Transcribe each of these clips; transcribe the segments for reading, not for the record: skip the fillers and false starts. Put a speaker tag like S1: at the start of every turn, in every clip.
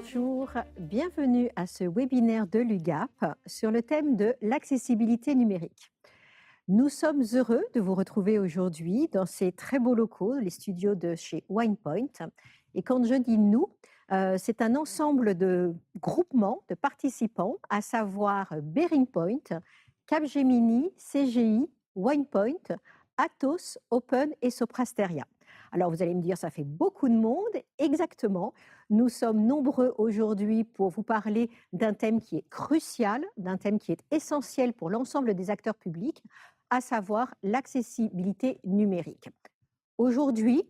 S1: Bonjour, bienvenue à ce webinaire de l'UGAP sur le thème de l'accessibilité numérique. Nous sommes heureux de vous retrouver aujourd'hui dans ces très beaux locaux, les studios de chez WinePoint. Et quand je dis nous, c'est un ensemble de groupements, de participants, à savoir BearingPoint, Capgemini, CGI, WinePoint, Atos, Open et Soprasteria. Alors vous allez me dire, ça fait beaucoup de monde. Exactement. Nous sommes nombreux aujourd'hui pour vous parler d'un thème qui est crucial, d'un thème qui est essentiel pour l'ensemble des acteurs publics, à savoir l'accessibilité numérique. Aujourd'hui,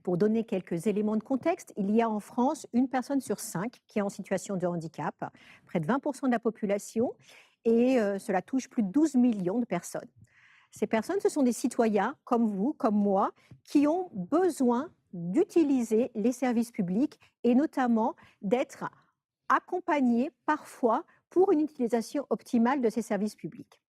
S1: pour donner quelques éléments de contexte, il y a en France une personne sur 5 qui est en situation de handicap, près de 20% de la population, et cela touche plus de 12 millions de personnes. Ces personnes, ce sont des citoyens comme vous, comme moi, qui ont besoin d'utiliser les services publics et notamment d'être accompagnés parfois pour une utilisation optimale de ces services publics.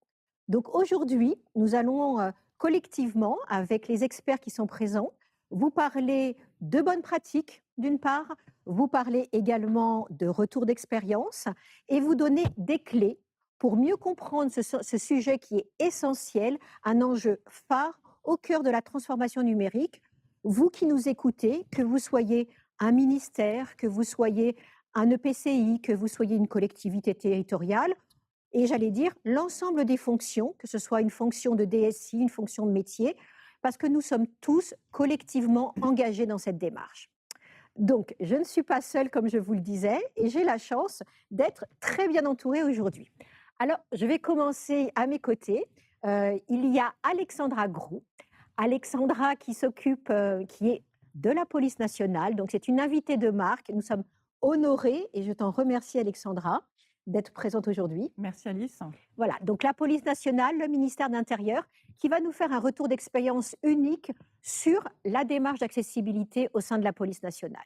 S1: Donc aujourd'hui, nous allons collectivement, avec les experts qui sont présents, vous parler de bonnes pratiques, d'une part, vous parler également de retours d'expérience et vous donner des clés pour mieux comprendre ce sujet qui est essentiel, un enjeu phare au cœur de la transformation numérique. Vous qui nous écoutez, que vous soyez un ministère, que vous soyez un EPCI, que vous soyez une collectivité territoriale, et j'allais dire l'ensemble des fonctions, que ce soit une fonction de DSI, une fonction de métier, parce que nous sommes tous collectivement engagés dans cette démarche. Donc, je ne suis pas seule, comme je vous le disais, et j'ai la chance d'être très bien entourée aujourd'hui. Alors, je vais commencer à mes côtés. Il y a Alexandra Groux. Alexandra qui s'occupe, qui est de la police nationale, donc c'est une invitée de marque. Nous sommes honorés, et je t'en remercie Alexandra, d'être présente aujourd'hui.
S2: Merci Alice.
S1: Voilà, donc la police nationale, le ministère de l'Intérieur, qui va nous faire un retour d'expérience unique sur la démarche d'accessibilité au sein de la police nationale.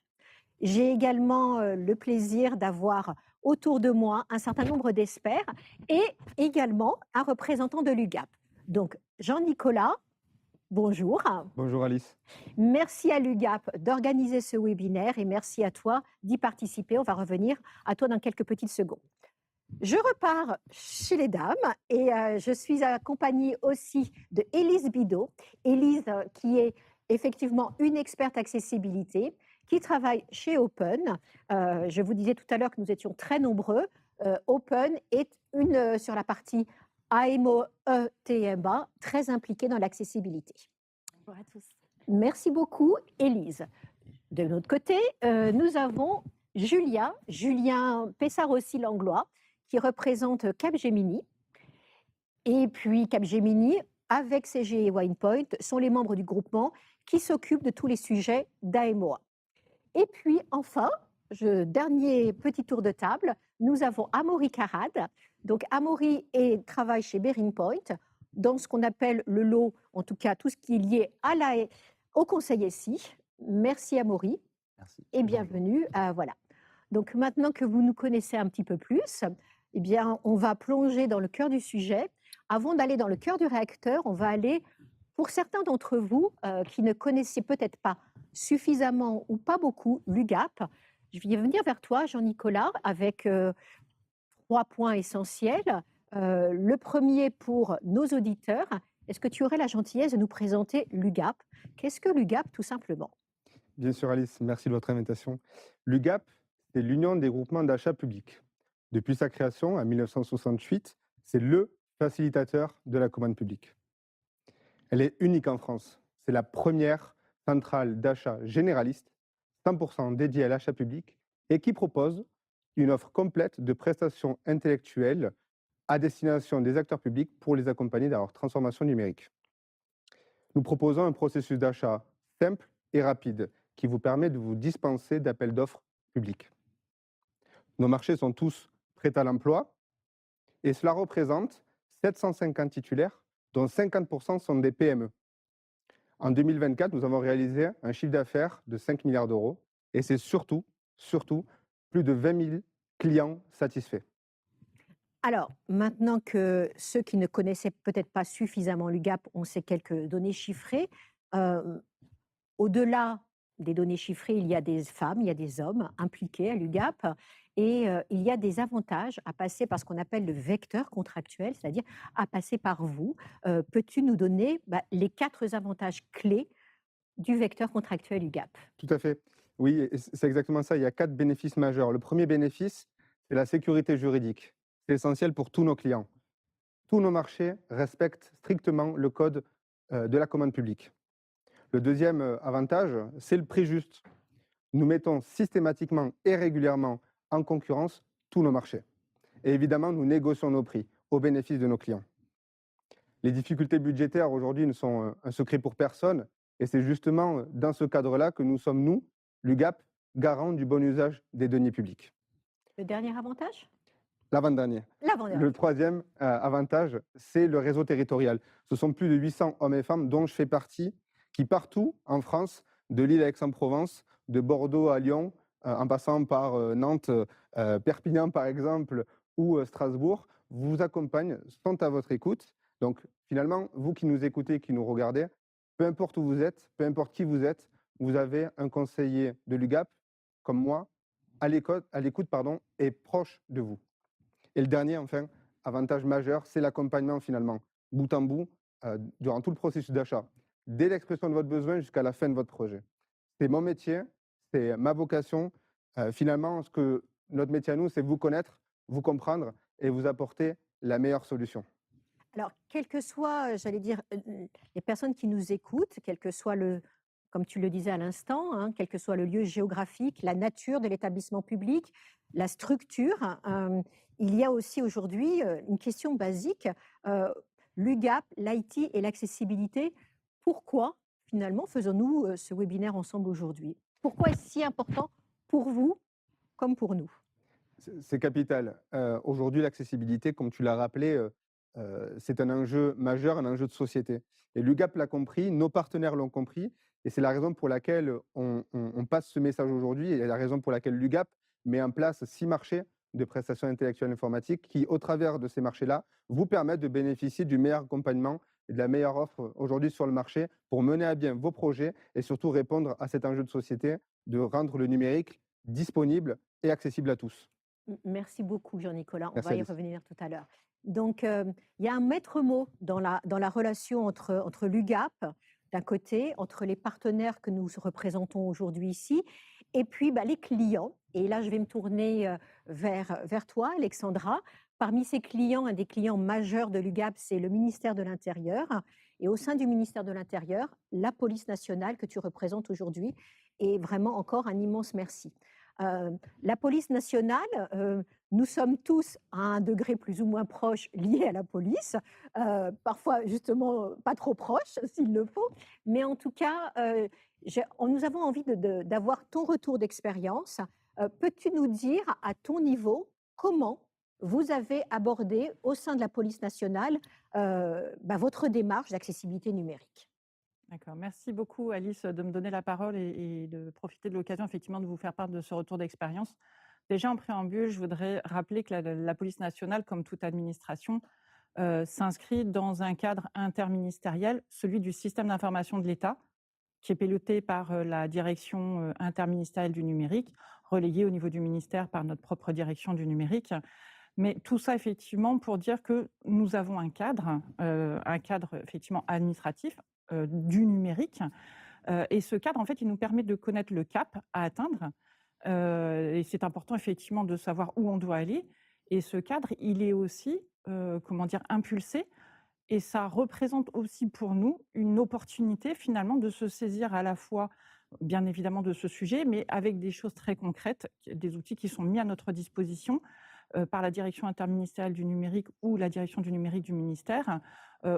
S1: J'ai également le plaisir d'avoir autour de moi un certain nombre d'experts et également un représentant de l'UGAP. Donc, Jean-Nicolas, bonjour.
S3: Bonjour Alice.
S1: Merci à l'UGAP d'organiser ce webinaire et merci à toi d'y participer. On va revenir à toi dans quelques petites secondes. Je repars chez les dames et je suis accompagnée aussi de Élise Bidot. Élise, qui est effectivement une experte accessibilité, qui travaille chez Open. Je vous disais tout à l'heure que nous étions très nombreux. Open est sur la partie AMO-ETMA, très impliquée dans l'accessibilité.
S2: Bonjour à tous.
S1: Merci beaucoup, Élise. De notre côté, nous avons Julien Pessarossi-Langlois, qui représente Capgemini. Et puis Capgemini, avec CG et WinePoint, sont les membres du groupement qui s'occupent de tous les sujets d'AMOA. Et puis enfin, dernier petit tour de table, nous avons Amaury Carrad. Donc Amaury travaille chez BearingPoint dans ce qu'on appelle le lot, en tout cas tout ce qui est lié au conseil SI. Merci Amaury.
S3: Merci.
S1: Et bienvenue. Voilà. Donc maintenant que vous nous connaissez un petit peu plus, eh bien, on va plonger dans le cœur du sujet. Avant d'aller dans le cœur du réacteur, on va aller, pour certains d'entre vous qui ne connaissaient peut-être pas suffisamment ou pas beaucoup l'UGAP, je vais venir vers toi, Jean-Nicolas, avec 3 points essentiels. Le premier pour nos auditeurs, est-ce que tu aurais la gentillesse de nous présenter l'UGAP? Qu'est-ce que l'UGAP, tout simplement?
S3: Bien sûr Alice, merci de votre invitation. L'UGAP, c'est l'Union des groupements d'achat publics. Depuis sa création en 1968, c'est le facilitateur de la commande publique. Elle est unique en France. C'est la première centrale d'achat généraliste, 100% dédiée à l'achat public et qui propose une offre complète de prestations intellectuelles à destination des acteurs publics pour les accompagner dans leur transformation numérique. Nous proposons un processus d'achat simple et rapide qui vous permet de vous dispenser d'appels d'offres publics. Nos marchés sont tous prêts à l'emploi et cela représente 750 titulaires, dont 50% sont des PME. En 2024, nous avons réalisé un chiffre d'affaires de 5 milliards d'euros et c'est surtout, plus de 20 000 clients satisfaits.
S1: Alors, maintenant que ceux qui ne connaissaient peut-être pas suffisamment l'UGAP ont ces quelques données chiffrées, au-delà des données chiffrées, il y a des femmes, il y a des hommes impliqués à l'UGAP et il y a des avantages à passer par ce qu'on appelle le vecteur contractuel, c'est-à-dire à passer par vous. Peux-tu nous donner les 4 avantages clés du vecteur contractuel UGAP?
S3: Tout à fait. Oui, et c'est exactement ça. Il y a 4 bénéfices majeurs. Le premier bénéfice, c'est la sécurité juridique. C'est essentiel pour tous nos clients. Tous nos marchés respectent strictement le code de la commande publique. Le deuxième avantage, c'est le prix juste. Nous mettons systématiquement et régulièrement en concurrence tous nos marchés. Et évidemment, nous négocions nos prix au bénéfice de nos clients. Les difficultés budgétaires aujourd'hui ne sont un secret pour personne. Et c'est justement dans ce cadre-là que nous sommes, nous, l'UGAP, garant du bon usage des deniers publics.
S1: Le dernier avantage?
S3: L'avant-dernier.
S1: L'avant-dernier.
S3: Le troisième avantage, c'est le réseau territorial. Ce sont plus de 800 hommes et femmes dont je fais partie, qui partout en France, de Lille à Aix-en-Provence, de Bordeaux à Lyon, en passant par Nantes, Perpignan par exemple, ou Strasbourg, vous accompagnent, sont à votre écoute. Donc finalement, vous qui nous écoutez, qui nous regardez, peu importe où vous êtes, peu importe qui vous êtes, vous avez un conseiller de l'UGAP, comme moi, à l'écoute, et proche de vous. Et le dernier, enfin, avantage majeur, c'est l'accompagnement finalement, bout en bout, durant tout le processus d'achat, dès l'expression de votre besoin jusqu'à la fin de votre projet. C'est mon métier, c'est ma vocation. Finalement, ce que notre métier à nous, c'est vous connaître, vous comprendre et vous apporter la meilleure solution.
S1: Alors, quelles que soient, j'allais dire, les personnes qui nous écoutent, quel que soit le comme tu le disais à l'instant, hein, quel que soit le lieu géographique, la nature de l'établissement public, la structure, il y a aussi aujourd'hui, une question basique, heu, l'UGAP, l'IT et l'accessibilité. Pourquoi, finalement, faisons-nous, ce webinaire ensemble aujourd'hui? Pourquoi est-ce si important pour vous comme pour nous?
S3: C'est capital. Aujourd'hui, l'accessibilité, comme tu l'as rappelé, c'est un enjeu majeur, un enjeu de société. Et l'UGAP l'a compris, nos partenaires l'ont compris, et c'est la raison pour laquelle on passe ce message aujourd'hui, et la raison pour laquelle l'UGAP met en place 6 marchés de prestations intellectuelles informatiques qui, au travers de ces marchés-là, vous permettent de bénéficier du meilleur accompagnement et de la meilleure offre aujourd'hui sur le marché pour mener à bien vos projets et surtout répondre à cet enjeu de société de rendre le numérique disponible et accessible à tous.
S1: Merci beaucoup Jean-Nicolas, on
S3: Merci
S1: va y
S3: Alice.
S1: revenir tout à l'heure. Donc, il y a un maître mot dans la relation entre l'UGAP, d'un côté, entre les partenaires que nous représentons aujourd'hui ici, et puis, les clients. Et là, je vais me tourner, vers toi Alexandra. Parmi ces clients, un des clients majeurs de l'UGAP, c'est le ministère de l'Intérieur et au sein du ministère de l'Intérieur, la police nationale que tu représentes aujourd'hui et vraiment encore un immense merci. La police nationale, nous sommes tous à un degré plus ou moins proche liés à la police, parfois justement pas trop proche s'il le faut, mais en tout cas, nous avons envie d'avoir ton retour d'expérience. Peux-tu nous dire à ton niveau comment vous avez abordé au sein de la police nationale votre démarche d'accessibilité numérique?
S2: D'accord. Merci beaucoup, Alice, de me donner la parole et de profiter de l'occasion, effectivement, de vous faire part de ce retour d'expérience. Déjà, en préambule, je voudrais rappeler que la police nationale, comme toute administration, s'inscrit dans un cadre interministériel, celui du système d'information de l'État, qui est piloté par la direction interministérielle du numérique, relayée au niveau du ministère par notre propre direction du numérique. Mais tout ça, effectivement, pour dire que nous avons un cadre effectivement administratif du numérique. Et ce cadre, en fait, il nous permet de connaître le cap à atteindre. Et c'est important, effectivement, de savoir où on doit aller. Et ce cadre, il est aussi, impulsé. Et ça représente aussi pour nous une opportunité, finalement, de se saisir à la fois, bien évidemment, de ce sujet, mais avec des choses très concrètes, des outils qui sont mis à notre disposition par la direction interministérielle du numérique ou la direction du numérique du ministère,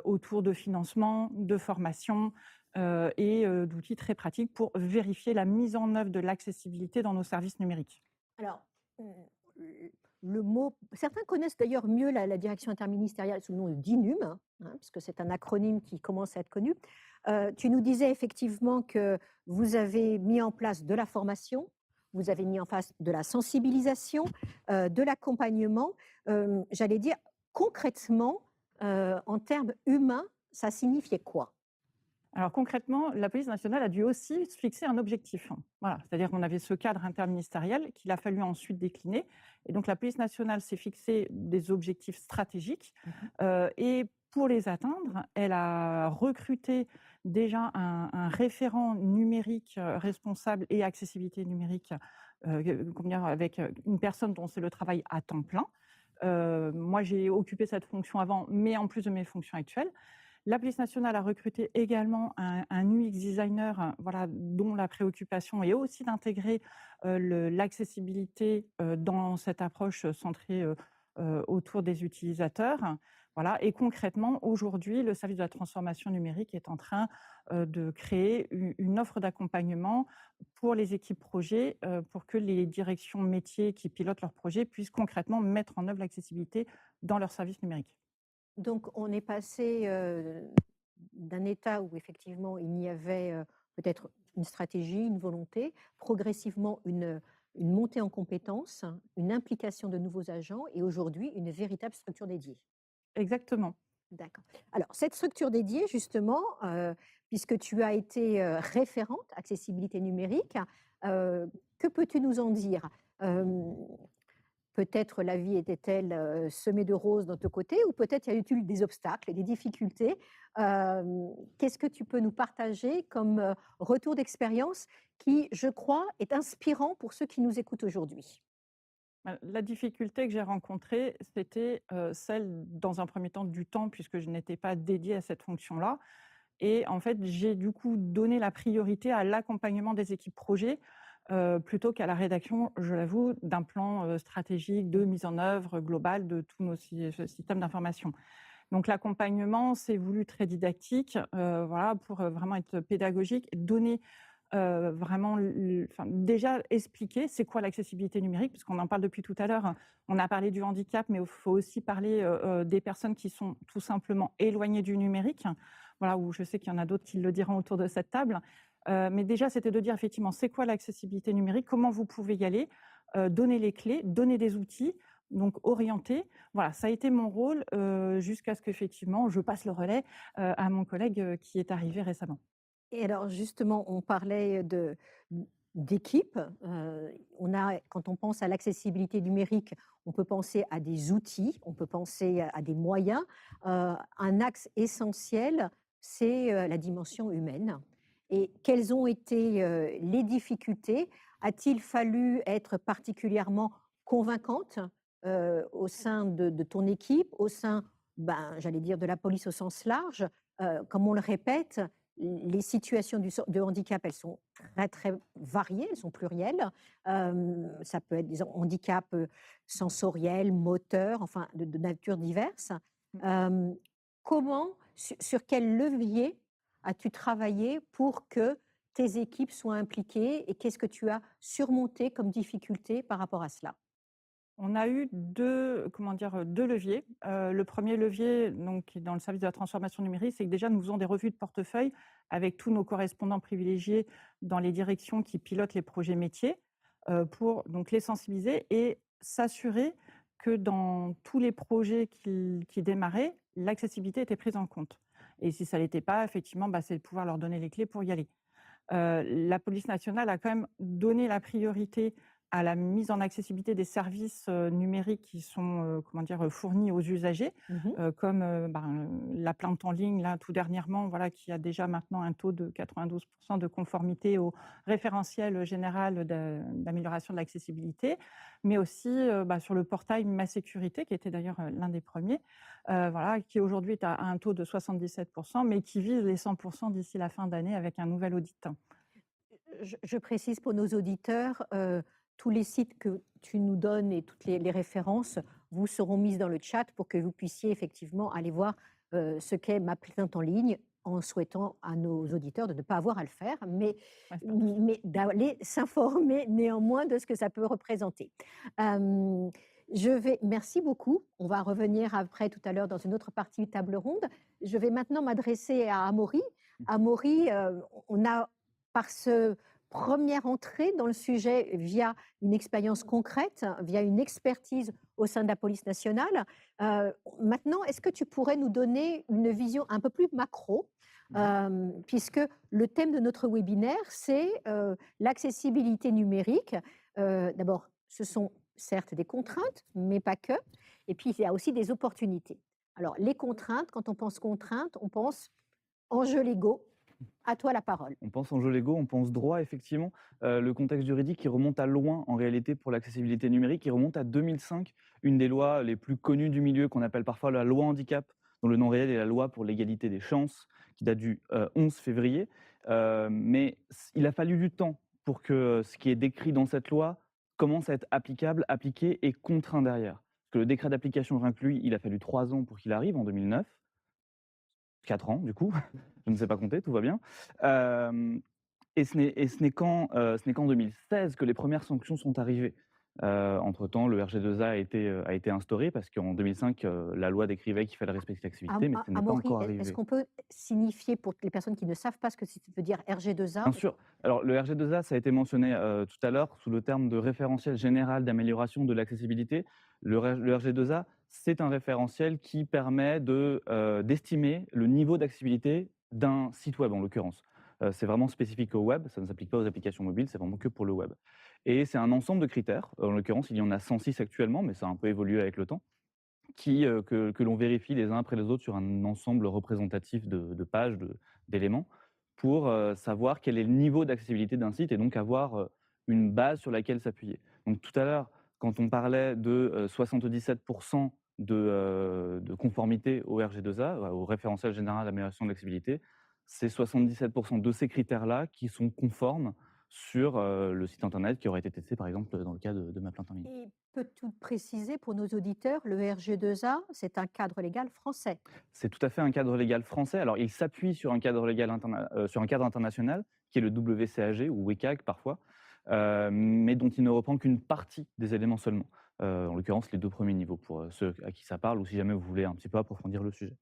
S2: autour de financement, de formation et d'outils très pratiques pour vérifier la mise en œuvre de l'accessibilité dans nos services numériques.
S1: Alors, le mot certains connaissent d'ailleurs mieux la direction interministérielle sous le nom de DINUM, puisque c'est un acronyme qui commence à être connu. Tu nous disais effectivement que vous avez mis en place de la formation, vous avez mis en place de la sensibilisation, de l'accompagnement. J'allais dire concrètement, en termes humains, ça signifiait quoi?
S2: Alors concrètement, la police nationale a dû aussi se fixer un objectif, hein. Voilà, c'est-à-dire qu'on avait ce cadre interministériel qu'il a fallu ensuite décliner et donc la police nationale s'est fixé des objectifs stratégiques,
S1: Mmh.
S2: et pour les atteindre, elle a recruté déjà un référent numérique, responsable et accessibilité numérique, comment dire? Avec, une personne dont c'est le travail à temps plein. Moi, j'ai occupé cette fonction avant, mais en plus de mes fonctions actuelles. La police nationale a recruté également un UX designer, voilà, dont la préoccupation est aussi d'intégrer, l'accessibilité, dans cette approche, centrée, autour des utilisateurs. Voilà et concrètement, aujourd'hui, le service de la transformation numérique est en train, de créer une offre d'accompagnement pour les équipes projets, pour que les directions métiers qui pilotent leurs projets puissent concrètement mettre en œuvre l'accessibilité dans leurs services numériques.
S1: Donc on est passé, d'un état où effectivement il y avait, peut-être une stratégie, une volonté, progressivement une montée en compétences, une implication de nouveaux agents et aujourd'hui une véritable structure dédiée.
S2: Exactement.
S1: D'accord. Alors cette structure dédiée justement, puisque tu as été, référente accessibilité numérique, heu, que peux-tu nous en dire? Hem, Peut-être la vie était-elle, semée de roses dans ton côté ou peut-être y a-t-il des obstacles, des difficultés? Qu'est-ce que tu peux nous partager comme, retour d'expérience qui, je crois, est inspirant pour ceux qui nous écoutent aujourd'hui?
S2: La difficulté que j'ai rencontrée, c'était, celle, dans un premier temps, du temps puisque je n'étais pas dédiée à cette fonction-là et en fait, j'ai du coup donné la priorité à l'accompagnement des équipes projets, plutôt qu'à la rédaction, je l'avoue, d'un plan, stratégique de mise en œuvre globale de tous nos systèmes d'information. Donc l'accompagnement, c'est voulu très didactique, voilà, pour, vraiment être pédagogique, donner, vraiment enfin, déjà expliquer c'est quoi l'accessibilité numérique, puisqu'on en parle depuis tout à l'heure, hein. On a parlé du handicap, mais il faut aussi parler, des personnes qui sont tout simplement éloignées du numérique. Voilà, où je sais qu'il y en a d'autres qui le diront autour de cette table. Mais déjà, c'était de dire effectivement, c'est quoi l'accessibilité numérique? Comment vous pouvez y aller? Donner les clés, donner des outils, donc orienter. Voilà, ça a été mon rôle, jusqu'à ce qu'effectivement je passe le relais, à mon collègue, qui est arrivé récemment.
S1: Et alors justement, on parlait d'équipe. On a, quand on pense à l'accessibilité numérique, on peut penser à des outils, on peut penser à des moyens. Un axe essentiel, c'est la dimension humaine. Et quelles ont été les difficultés? A-t-il fallu être particulièrement convaincante au sein de ton équipe, au sein, ben, j'allais dire, de la police au sens large? Comme on le répète, les situations de handicap, elles sont très, très variées, elles sont plurielles. Ça peut être des handicaps sensoriels, moteurs, enfin de nature diverse.
S2: Mmh.
S1: Hem, Comment, sur quel levier as-tu travaillé pour que tes équipes soient impliquées et qu'est-ce que tu as surmonté comme difficulté par rapport à cela?
S2: On a eu 2 comment dire? 2 leviers. Le premier levier, donc qui est dans le service de la transformation numérique, c'est que déjà nous faisons des revues de portefeuille avec tous nos correspondants privilégiés dans les directions qui pilotent les projets métiers, pour donc les sensibiliser et s'assurer que dans tous les projets qui démarraient, l'accessibilité était prise en compte et si ça ne l'était pas, effectivement, bah, c'est de pouvoir leur donner les clés pour y aller. La police nationale a quand même donné la priorité à la mise en accessibilité des services, numériques qui sont, comment dire? Fournis aux usagers,
S1: Mmh.
S2: comme, la plainte en ligne là tout dernièrement, voilà, qui a déjà maintenant un taux de 92 de conformité au référentiel général d'amélioration de l'accessibilité. Mais aussi, sur le portail Ma Sécurité qui était d'ailleurs, l'un des premiers, voilà, qui aujourd'hui est à un taux de 77 mais qui vise les 100 d'ici la fin d'année avec un nouvel audit.
S1: Je précise pour nos auditeurs, tous les sites que tu nous donnes et toutes les références vous seront mises dans le chat pour que vous puissiez effectivement aller voir, ce qu'est Ma Plainte en ligne, en souhaitant à nos auditeurs de ne pas avoir à le faire,
S2: Ouais, c'est parti.
S1: mais d'aller s'informer néanmoins de ce que ça peut représenter. Hem, Merci beaucoup. On va revenir après tout à l'heure dans une autre partie table ronde. Je vais maintenant m'adresser à Amaury. Amaury, on a par ce première entrée dans le sujet via une expérience concrète, via une expertise au sein de la police nationale. Maintenant, est-ce que tu pourrais nous donner une vision un peu plus macro,
S4: Mmh.
S1: puisque le thème de notre webinaire, c'est l'accessibilité numérique. D'abord, ce sont certes des contraintes, mais pas que. Et puis, il y a aussi des opportunités. Alors, les contraintes, quand on pense contraintes, on pense enjeux légaux. À toi la parole.
S4: On pense enjeux légaux, on pense droit, effectivement. Le contexte juridique, il remonte à loin, en réalité, pour l'accessibilité numérique. Il remonte à 2005, une des lois les plus connues du milieu, qu'on appelle parfois la loi handicap, dont le nom réel est la loi pour l'égalité des chances, qui date du 11 février. Mais il a fallu du temps pour que ce qui est décrit dans cette loi commence à être applicable, appliqué et contraint derrière. Parce que le décret d'application rien que lui, il a fallu 3 ans pour qu'il arrive, en 2009. 4 ans, du coup, je ne sais pas compter, tout va bien. Hem ce n'est qu'en 2016 que les premières sanctions sont arrivées. Entre-temps, le RG2A a été instauré parce qu'en 2005, la loi décrivait qu'il fallait respecter l'activité, mais ce n'est pas
S1: Amaury,
S4: encore
S1: est-ce
S4: arrivé.
S1: qu'on peut signifier pour les personnes qui ne savent pas ce que veut dire RG2A?
S4: Bien sûr. Alors le RG2A, ça a été mentionné, tout à l'heure sous le terme de référentiel général d'amélioration de l'accessibilité. Le RG2A, c'est un référentiel qui permet d'estimer le niveau d'accessibilité d'un site web, en l'occurrence. C'est vraiment spécifique au web, ça ne s'applique pas aux applications mobiles, c'est vraiment que pour le web et c'est un ensemble de critères. En l'occurrence, il y en a 106 actuellement, mais ça a un peu évolué avec le temps, que l'on vérifie les uns après les autres sur un ensemble représentatif de pages, d'éléments, pour savoir quel est le niveau d'accessibilité d'un site et donc avoir une base sur laquelle s'appuyer. Donc tout à l'heure, quand on parlait de 77% de conformité au RG2A, au référentiel général d'amélioration de l'accessibilité, c'est 77% de ces critères-là qui sont conformes sur le site internet qui aurait été testé, par exemple, dans le cas de ma plainte en ligne.
S1: Et peux-tu préciser pour nos auditeurs, le RG2A, c'est un cadre légal français?
S4: C'est tout à fait un cadre légal français. Alors, il s'appuie sur un cadre légal sur un cadre international qui est le WCAG ou WCAG parfois, mais dont il ne reprend qu'une partie des éléments seulement. En l'occurrence, les 2 premiers niveaux pour, ceux à qui ça parle ou si jamais vous voulez un petit peu approfondir le sujet.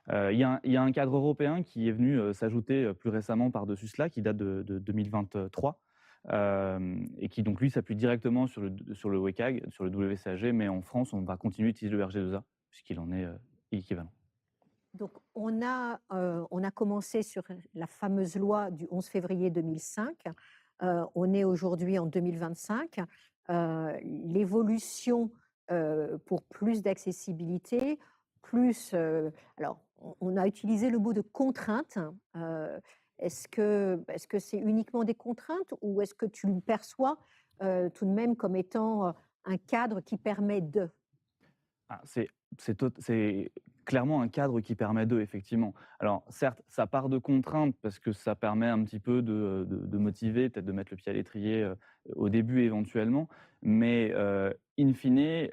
S4: Il y a un cadre européen qui est venu, s'ajouter, plus récemment par-dessus cela, qui date de 2023, et qui donc lui s'appuie directement sur le WCAG, sur le WCAG, mais en France, on va continuer d'utiliser le RG2A puisqu'il en est, équivalent.
S1: Donc on a commencé sur la fameuse loi du 11 février 2005. On est aujourd'hui en 2025. L'évolution, pour plus d'accessibilité, plus, alors on a utilisé le mot de contrainte. Est-ce que c'est uniquement des contraintes ou est-ce que tu le perçois, tout de même comme étant, un cadre qui permet de?
S4: Ah, c'est clairement un cadre qui permet d'eux, effectivement. Alors certes, ça part de contraintes parce que ça permet un petit peu de motiver, peut-être de mettre le pied à l'étrier, au début éventuellement, mais in fine,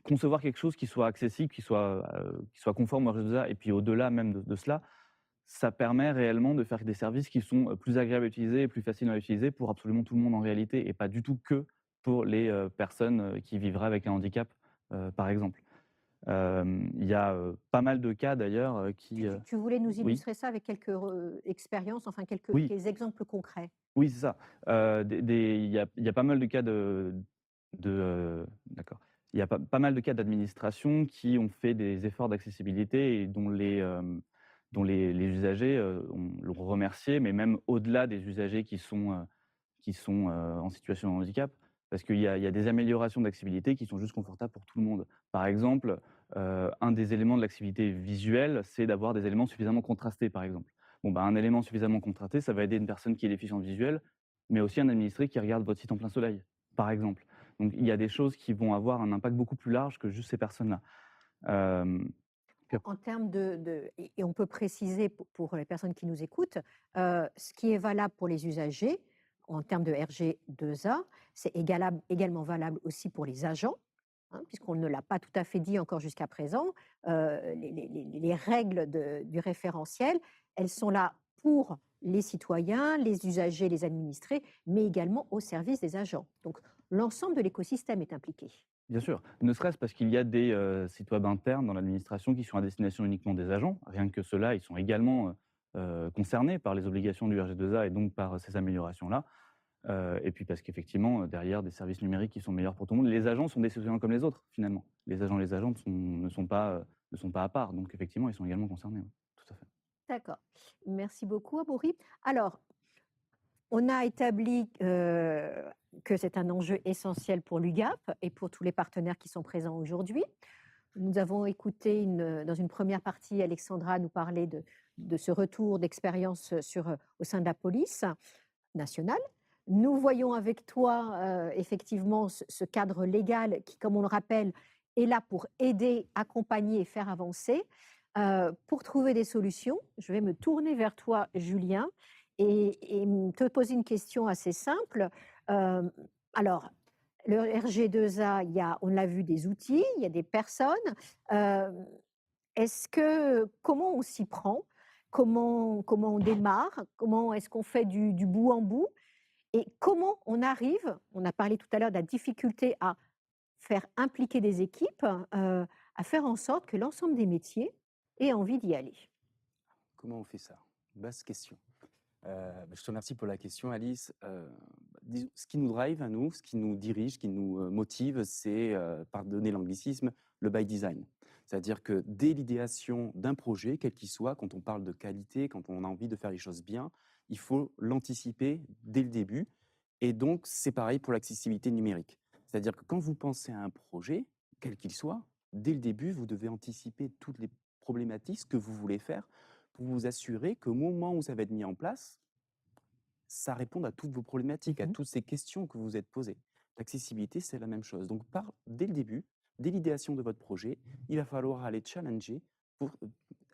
S4: concevoir quelque chose qui soit accessible, qui soit conforme au RGPD et puis au-delà même de cela, ça permet réellement de faire des services qui sont, plus agréables à utiliser et plus faciles à utiliser pour absolument tout le monde en réalité et pas du tout que pour les, personnes, qui vivraient avec un handicap, par exemple. Il y a, pas mal de cas d'ailleurs,
S1: Tu
S4: qui,
S1: tu tu voulais nous
S4: oui,
S1: illustrer ça avec quelques expériences, enfin
S4: oui,
S1: quelques exemples concrets?
S4: oui, c'est ça. Il y a pas mal de cas d'accord. Il y a pas mal de cas d'administration qui ont fait des efforts d'accessibilité et dont les usagers, l'ont remercié, mais même au-delà des usagers qui sont en situation de handicap. Parce qu'il y a des améliorations d'accessibilité qui sont juste confortables pour tout le monde. Par exemple, un des éléments de l'accessibilité visuelle, c'est d'avoir des éléments suffisamment contrastés, par exemple. Bon, bah, un élément suffisamment contrasté, ça va aider une personne qui est déficiente visuelle, mais aussi un administré qui regarde votre site en plein soleil, par exemple. Donc il y a des choses qui vont avoir un impact beaucoup plus large que juste ces personnes-là. Hem, puis
S1: En termes et on peut préciser pour les personnes qui nous écoutent, ce qui est valable pour les usagers en termes de RG2A, c'est également valable aussi pour les agents, hein, puisqu'on ne l'a pas tout à fait dit encore jusqu'à présent. Les règles du référentiel, elles sont là pour les citoyens, les usagers, les administrés, mais également au service des agents. Donc l'ensemble de l'écosystème est impliqué.
S4: Bien sûr, ne serait-ce parce qu'il y a des, sites web internes dans l'administration qui sont à destination uniquement des agents. Rien que ceux-là, ils sont également, concernés par les obligations du RG2A et donc par ces améliorations-là. Et puis parce qu'effectivement, derrière des services numériques qui sont meilleurs pour tout le monde, les agents sont des citoyens comme les autres, finalement. Les agents et les agentes ne sont pas à part, donc effectivement, ils sont également concernés, ouais, tout à fait.
S1: D'accord. Merci beaucoup, Amaury. Alors, on a établi que c'est un enjeu essentiel pour l'UGAP et pour tous les partenaires qui sont présents aujourd'hui. Nous avons écouté dans une première partie, Alexandra nous parlait de ce retour d'expérience au sein de la police nationale. Nous voyons avec toi effectivement ce cadre légal qui, comme on le rappelle, est là pour aider, accompagner et faire avancer. Pour trouver des solutions, je vais me tourner vers toi, Julien, et te poser une question assez simple. Euh, alors, le RG2A, on l'a vu, des outils, il y a des personnes. Euh, comment on s'y prend? Comment on démarre? Comment est-ce qu'on fait du bout en bout? Et comment on a parlé tout à l'heure de la difficulté à faire impliquer des équipes, à faire en sorte que l'ensemble des métiers aient envie d'y aller?
S5: Comment on fait ça? Basse question. Je te remercie pour la question, Alice. Disons, ce qui nous drive à nous, ce qui nous dirige, ce qui nous motive, c'est, pardonnez l'anglicisme, le by design. C'est-à-dire que dès l'idéation d'un projet, quel qu'il soit, quand on parle de qualité, quand on a envie de faire les choses bien, il faut l'anticiper dès le début. Et donc, c'est pareil pour l'accessibilité numérique. C'est-à-dire que quand vous pensez à un projet, quel qu'il soit, dès le début, vous devez anticiper toutes les problématiques, ce que vous voulez faire, pour vous assurer qu'au moment où ça va être mis en place, ça réponde à toutes vos problématiques, à
S1: Mhm.
S5: toutes ces questions que vous vous êtes posées. L'accessibilité, c'est la même chose. Donc, dès le début, dès l'idéation de votre projet, il va falloir aller challenger pour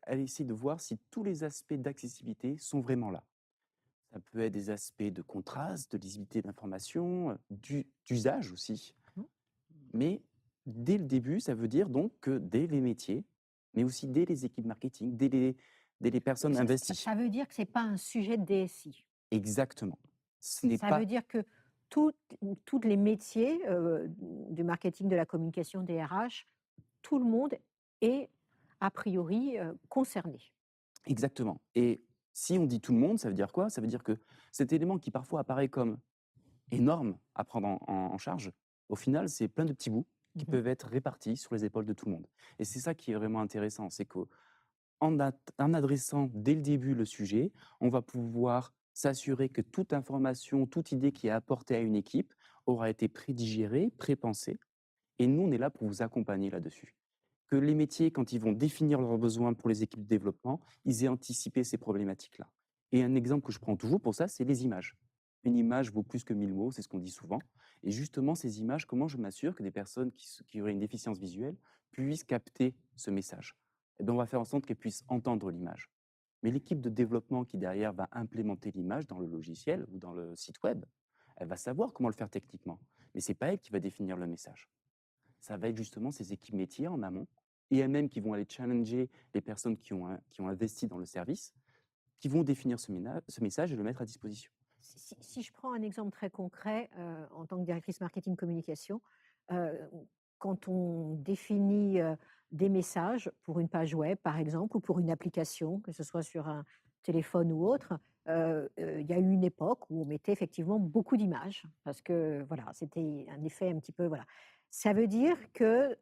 S5: aller essayer de voir si tous les aspects d'accessibilité sont vraiment là. Ça peut être des aspects de contraste, de lisibilité de l'information, d'usage aussi.
S1: Mhm.
S5: Mais dès le début, ça veut dire donc que dès les métiers, mais aussi dès les équipes marketing, dès les personnes investies.
S1: Ça veut dire que ce n'est pas un sujet de DSI.
S5: Exactement. Ce n'est
S1: Ça veut
S5: pas
S1: dire que toutes, toutes les métiers du marketing, de la communication, des RH, tout le monde est a priori concerné.
S5: exactement. Et si on dit tout le monde, ça veut dire quoi? Ça veut dire que cet élément qui parfois apparaît comme énorme à prendre en charge, au final, c'est plein de petits bouts qui
S1: Mhm.
S5: peuvent être répartis sur les épaules de tout le monde. Et c'est ça qui est vraiment intéressant, c'est qu'en adressant dès le début le sujet, on va pouvoir s'assurer que toute information, toute idée qui est apportée à une équipe aura été prédigérée, prépensée. Et nous, on est là pour vous accompagner là-dessus. Que les métiers, quand ils vont définir leurs besoins pour les équipes de développement, ils aient anticipé ces problématiques-là. Et un exemple que je prends toujours pour ça, c'est les images. Une image vaut plus que 1000 mots, c'est ce qu'on dit souvent. Et justement, ces images, comment je m'assure que des personnes qui auraient une déficience visuelle puissent capter ce message? Eh bien, on va faire en sorte qu'elles puissent entendre l'image. Mais l'équipe de développement qui derrière va implémenter l'image dans le logiciel ou dans le site web, elle va savoir comment le faire techniquement. Mais ce n'est pas elle qui va définir le message. Ça va être justement ces équipes métiers en amont et elles-mêmes qui vont aller challenger les personnes qui ont investi dans le service, qui vont définir ce message et le mettre à disposition.
S1: Si je prends un exemple très concret, en tant que directrice marketing communication, euh, quand on définit des messages pour une page web, par exemple, ou pour une application, que ce soit sur un téléphone ou autre, il y a eu une époque où on mettait effectivement beaucoup d'images, parce que voilà, c'était un effet un petit peu, voilà. Ça veut dire que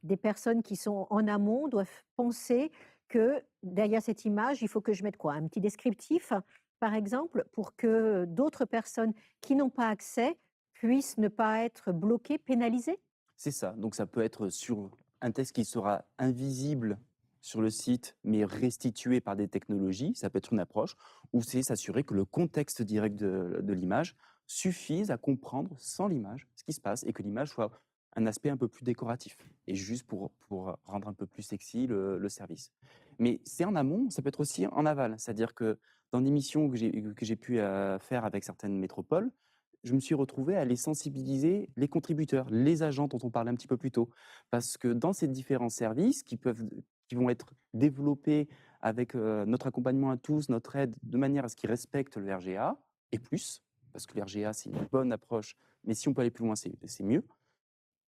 S1: des personnes qui sont en amont doivent penser que derrière cette image, il faut que je mette quoi? Un petit descriptif, par exemple, pour que d'autres personnes qui n'ont pas accès puissent ne pas être bloquées, pénalisées?
S5: C'est ça. Donc ça peut être sur un texte qui sera invisible sur le site, mais restitué par des technologies. Ça peut être une approche, ou c'est s'assurer que le contexte direct de l'image suffise à comprendre sans l'image ce qui se passe et que l'image soit un aspect un peu plus décoratif et juste pour rendre un peu plus sexy le service. Mais c'est en amont, ça peut être aussi en aval. C'est-à-dire que dans des missions que j'ai pu faire avec certaines métropoles, je me suis retrouvé à aller sensibiliser les contributeurs, les agents dont on parlait un petit peu plus tôt. Parce que dans ces différents services qui vont être développés avec notre accompagnement à tous, notre aide, de manière à ce qu'ils respectent le RGA, et plus, parce que le RGA, c'est une bonne approche, mais si on peut aller plus loin, c'est mieux.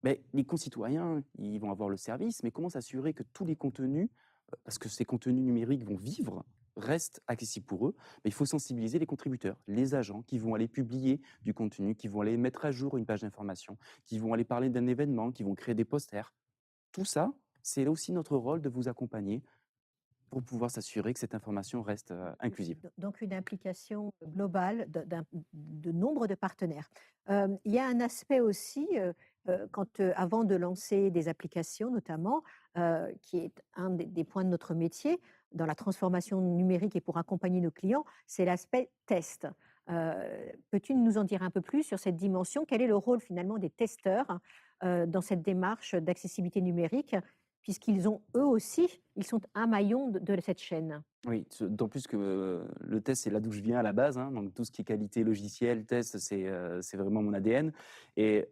S5: Mais les concitoyens, ils vont avoir le service, mais comment s'assurer que tous les contenus, parce que ces contenus numériques vont vivre, restent accessibles pour eux? Mais il faut sensibiliser les contributeurs, les agents qui vont aller publier du contenu, qui vont aller mettre à jour une page d'information, qui vont aller parler d'un événement, qui vont créer des posters. Tout ça, c'est aussi notre rôle de vous accompagner pour pouvoir s'assurer que cette information reste inclusive.
S1: Donc une implication globale de nombre de partenaires. Il y a un aspect aussi, avant de lancer des applications notamment, qui est un des points de notre métier dans la transformation numérique et pour accompagner nos clients, c'est l'aspect test. Peux-tu nous en dire un peu plus sur cette dimension? Quel est le rôle finalement des testeurs dans cette démarche d'accessibilité numérique, puisqu'ils ont eux aussi, ils sont un maillon de cette chaîne?
S5: Oui, d'autant plus que le test, c'est là d'où je viens à la base, hein, donc tout ce qui est qualité logicielle, test, c'est vraiment mon ADN. Et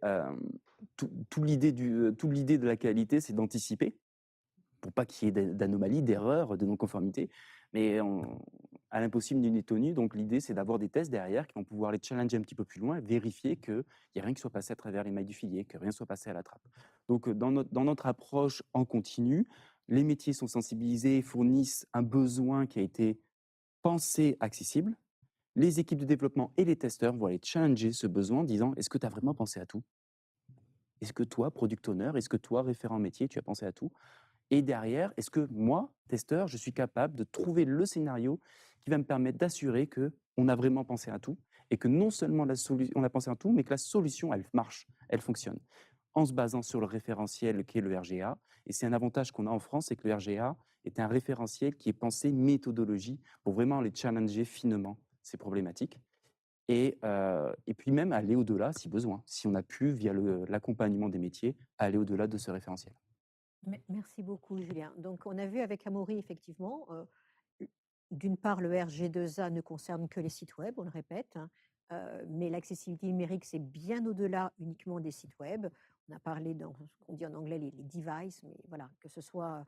S5: toute l'idée de la qualité, c'est d'anticiper pour pas qu'il y ait d'anomalies, d'erreurs, de non-conformité. Mais à l'impossible, nul n'est tenu. Donc l'idée, c'est d'avoir des tests derrière qui vont pouvoir les challenger un petit peu plus loin et vérifier qu'il n'y a rien qui soit passé à travers les mailles du filet, que rien soit passé à la trappe. Donc dans notre approche en continu, les métiers sont sensibilisés, fournissent un besoin qui a été pensé accessible. Les équipes de développement et les testeurs vont aller challenger ce besoin en disant: est-ce que tu as vraiment pensé à tout? Est-ce que toi, product owner, est-ce que toi, référent métier, tu as pensé à tout? Et derrière, est-ce que moi, testeur, je suis capable de trouver le scénario qui va me permettre d'assurer qu'on a vraiment pensé à tout et que non seulement on a pensé à tout, mais que la solution, elle marche, elle fonctionne, en se basant sur le référentiel qui est le RGA. Et c'est un avantage qu'on a en France, c'est que le RGA est un référentiel qui est pensé méthodologie pour vraiment aller challenger finement ces problématiques. Et puis même aller au-delà si besoin, si on a pu, via l'accompagnement des métiers, aller au-delà de ce référentiel.
S1: Merci beaucoup, Julien. Donc, on a vu avec Amaury, effectivement, d'une part, le RG2A ne concerne que les sites web, on le répète, hein, mais l'accessibilité numérique, c'est bien au-delà uniquement des sites web. On a parlé dans ce qu'on dit en anglais les devices, mais voilà, que ce soit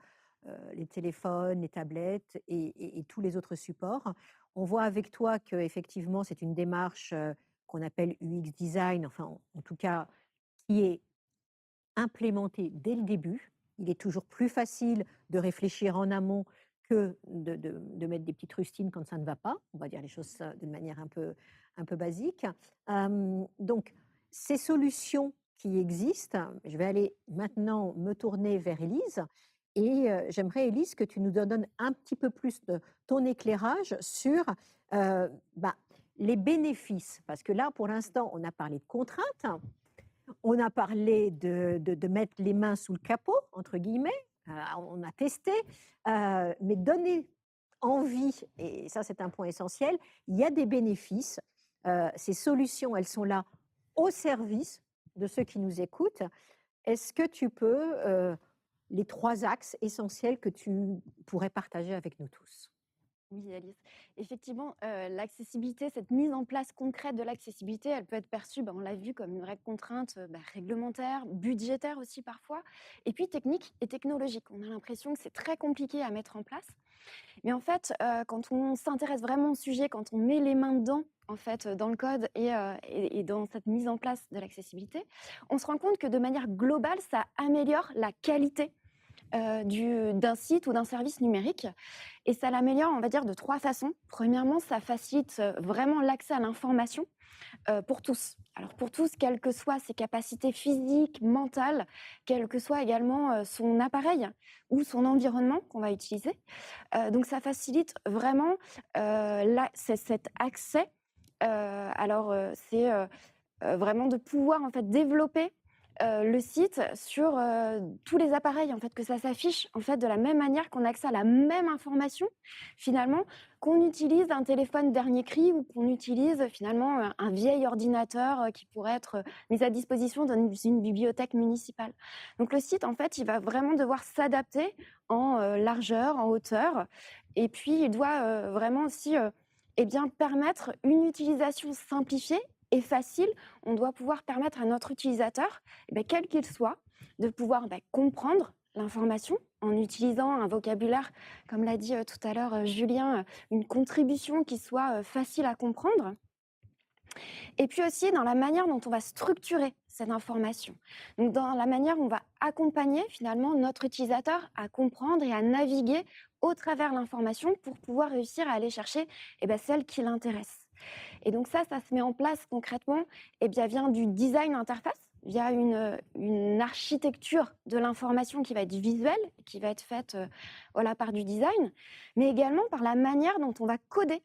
S1: les téléphones, les tablettes et tous les autres supports. On voit avec toi qu'effectivement, c'est une démarche qu'on appelle UX design, enfin, en tout cas, qui est implémentée dès le début. Il est toujours plus facile de réfléchir en amont que de mettre des petites rustines quand ça ne va pas. On va dire les choses d'une manière un peu basique. Donc, ces solutions qui existent, je vais aller maintenant me tourner vers Élise. Et j'aimerais, Élise, que tu nous donnes un petit peu plus de ton éclairage sur bah, les bénéfices. Parce que là, pour l'instant, on a parlé de contraintes. On a parlé de mettre les mains sous le capot, entre guillemets. On a testé, mais donner envie, et ça c'est un point essentiel, il y a des bénéfices. Ces solutions, elles sont là au service de ceux qui nous écoutent. Est-ce que tu peux, les 3 axes essentiels que tu pourrais partager avec nous tous?
S6: Oui, Alice. Effectivement, l'accessibilité, cette mise en place concrète de l'accessibilité, elle peut être perçue, on l'a vu, comme une vraie contrainte réglementaire, budgétaire aussi parfois, et puis technique et technologique. On a l'impression que c'est très compliqué à mettre en place. Mais en fait, quand on s'intéresse vraiment au sujet, quand on met les mains dedans, en fait, dans le code et dans cette mise en place de l'accessibilité, on se rend compte que de manière globale, ça améliore la qualité d'un site ou d'un service numérique. Et ça l'améliore, on va dire, de 3 façons. Premièrement, ça facilite vraiment l'accès à l'information pour tous. Alors pour tous, quelles que soient ses capacités physiques, mentales, quel que soit également son appareil ou son environnement qu'on va utiliser. Donc ça facilite vraiment cet accès. C'est vraiment de pouvoir en fait développer le site sur tous les appareils, en fait, que ça s'affiche en fait de la même manière, qu'on a accès à la même information finalement, qu'on utilise un téléphone dernier cri ou qu'on utilise finalement un vieil ordinateur qui pourrait être mis à disposition dans une bibliothèque municipale. Donc le site, en fait, il va vraiment devoir s'adapter en largeur, en hauteur, et puis il doit vraiment aussi permettre une utilisation simplifiée et facile. On doit pouvoir permettre à notre utilisateur, quel qu'il soit, de pouvoir comprendre l'information en utilisant un vocabulaire, comme l'a dit tout à l'heure Julien, une contribution qui soit facile à comprendre. Et puis aussi dans la manière dont on va structurer cette information. Donc dans la manière dont on va accompagner finalement notre utilisateur à comprendre et à naviguer au travers l'information pour pouvoir réussir à aller chercher celle qui l'intéresse. Et donc ça se met en place concrètement vient du design interface. via une architecture de l'information qui va être visuelle, qui va être faite voilà, par du design, mais également par la manière dont on va coder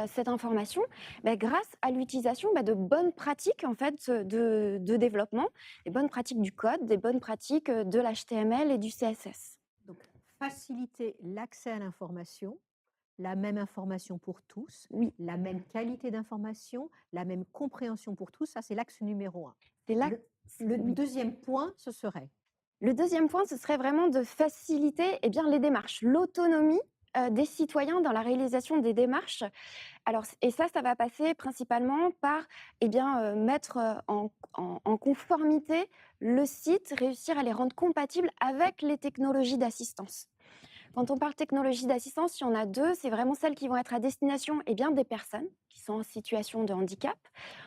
S6: cette information grâce à l'utilisation de bonnes pratiques en fait, de développement, des bonnes pratiques du code, des bonnes pratiques de l'HTML et du CSS.
S1: Donc, faciliter l'accès à l'information, la même information pour tous,
S6: Oui,
S1: la même qualité d'information, la même compréhension pour tous, ça c'est l'axe numéro un.
S6: c'est là.
S1: Le
S6: Oui.
S1: deuxième point, ce serait
S6: Le deuxième point, ce serait vraiment de faciliter bien, les démarches, l'autonomie des citoyens dans la réalisation des démarches. Alors, et ça va passer principalement par mettre en conformité le site, réussir à les rendre compatibles avec les technologies d'assistance. Quand on parle technologie d'assistance, il y en a deux. C'est vraiment celles qui vont être à destination des personnes qui sont en situation de handicap.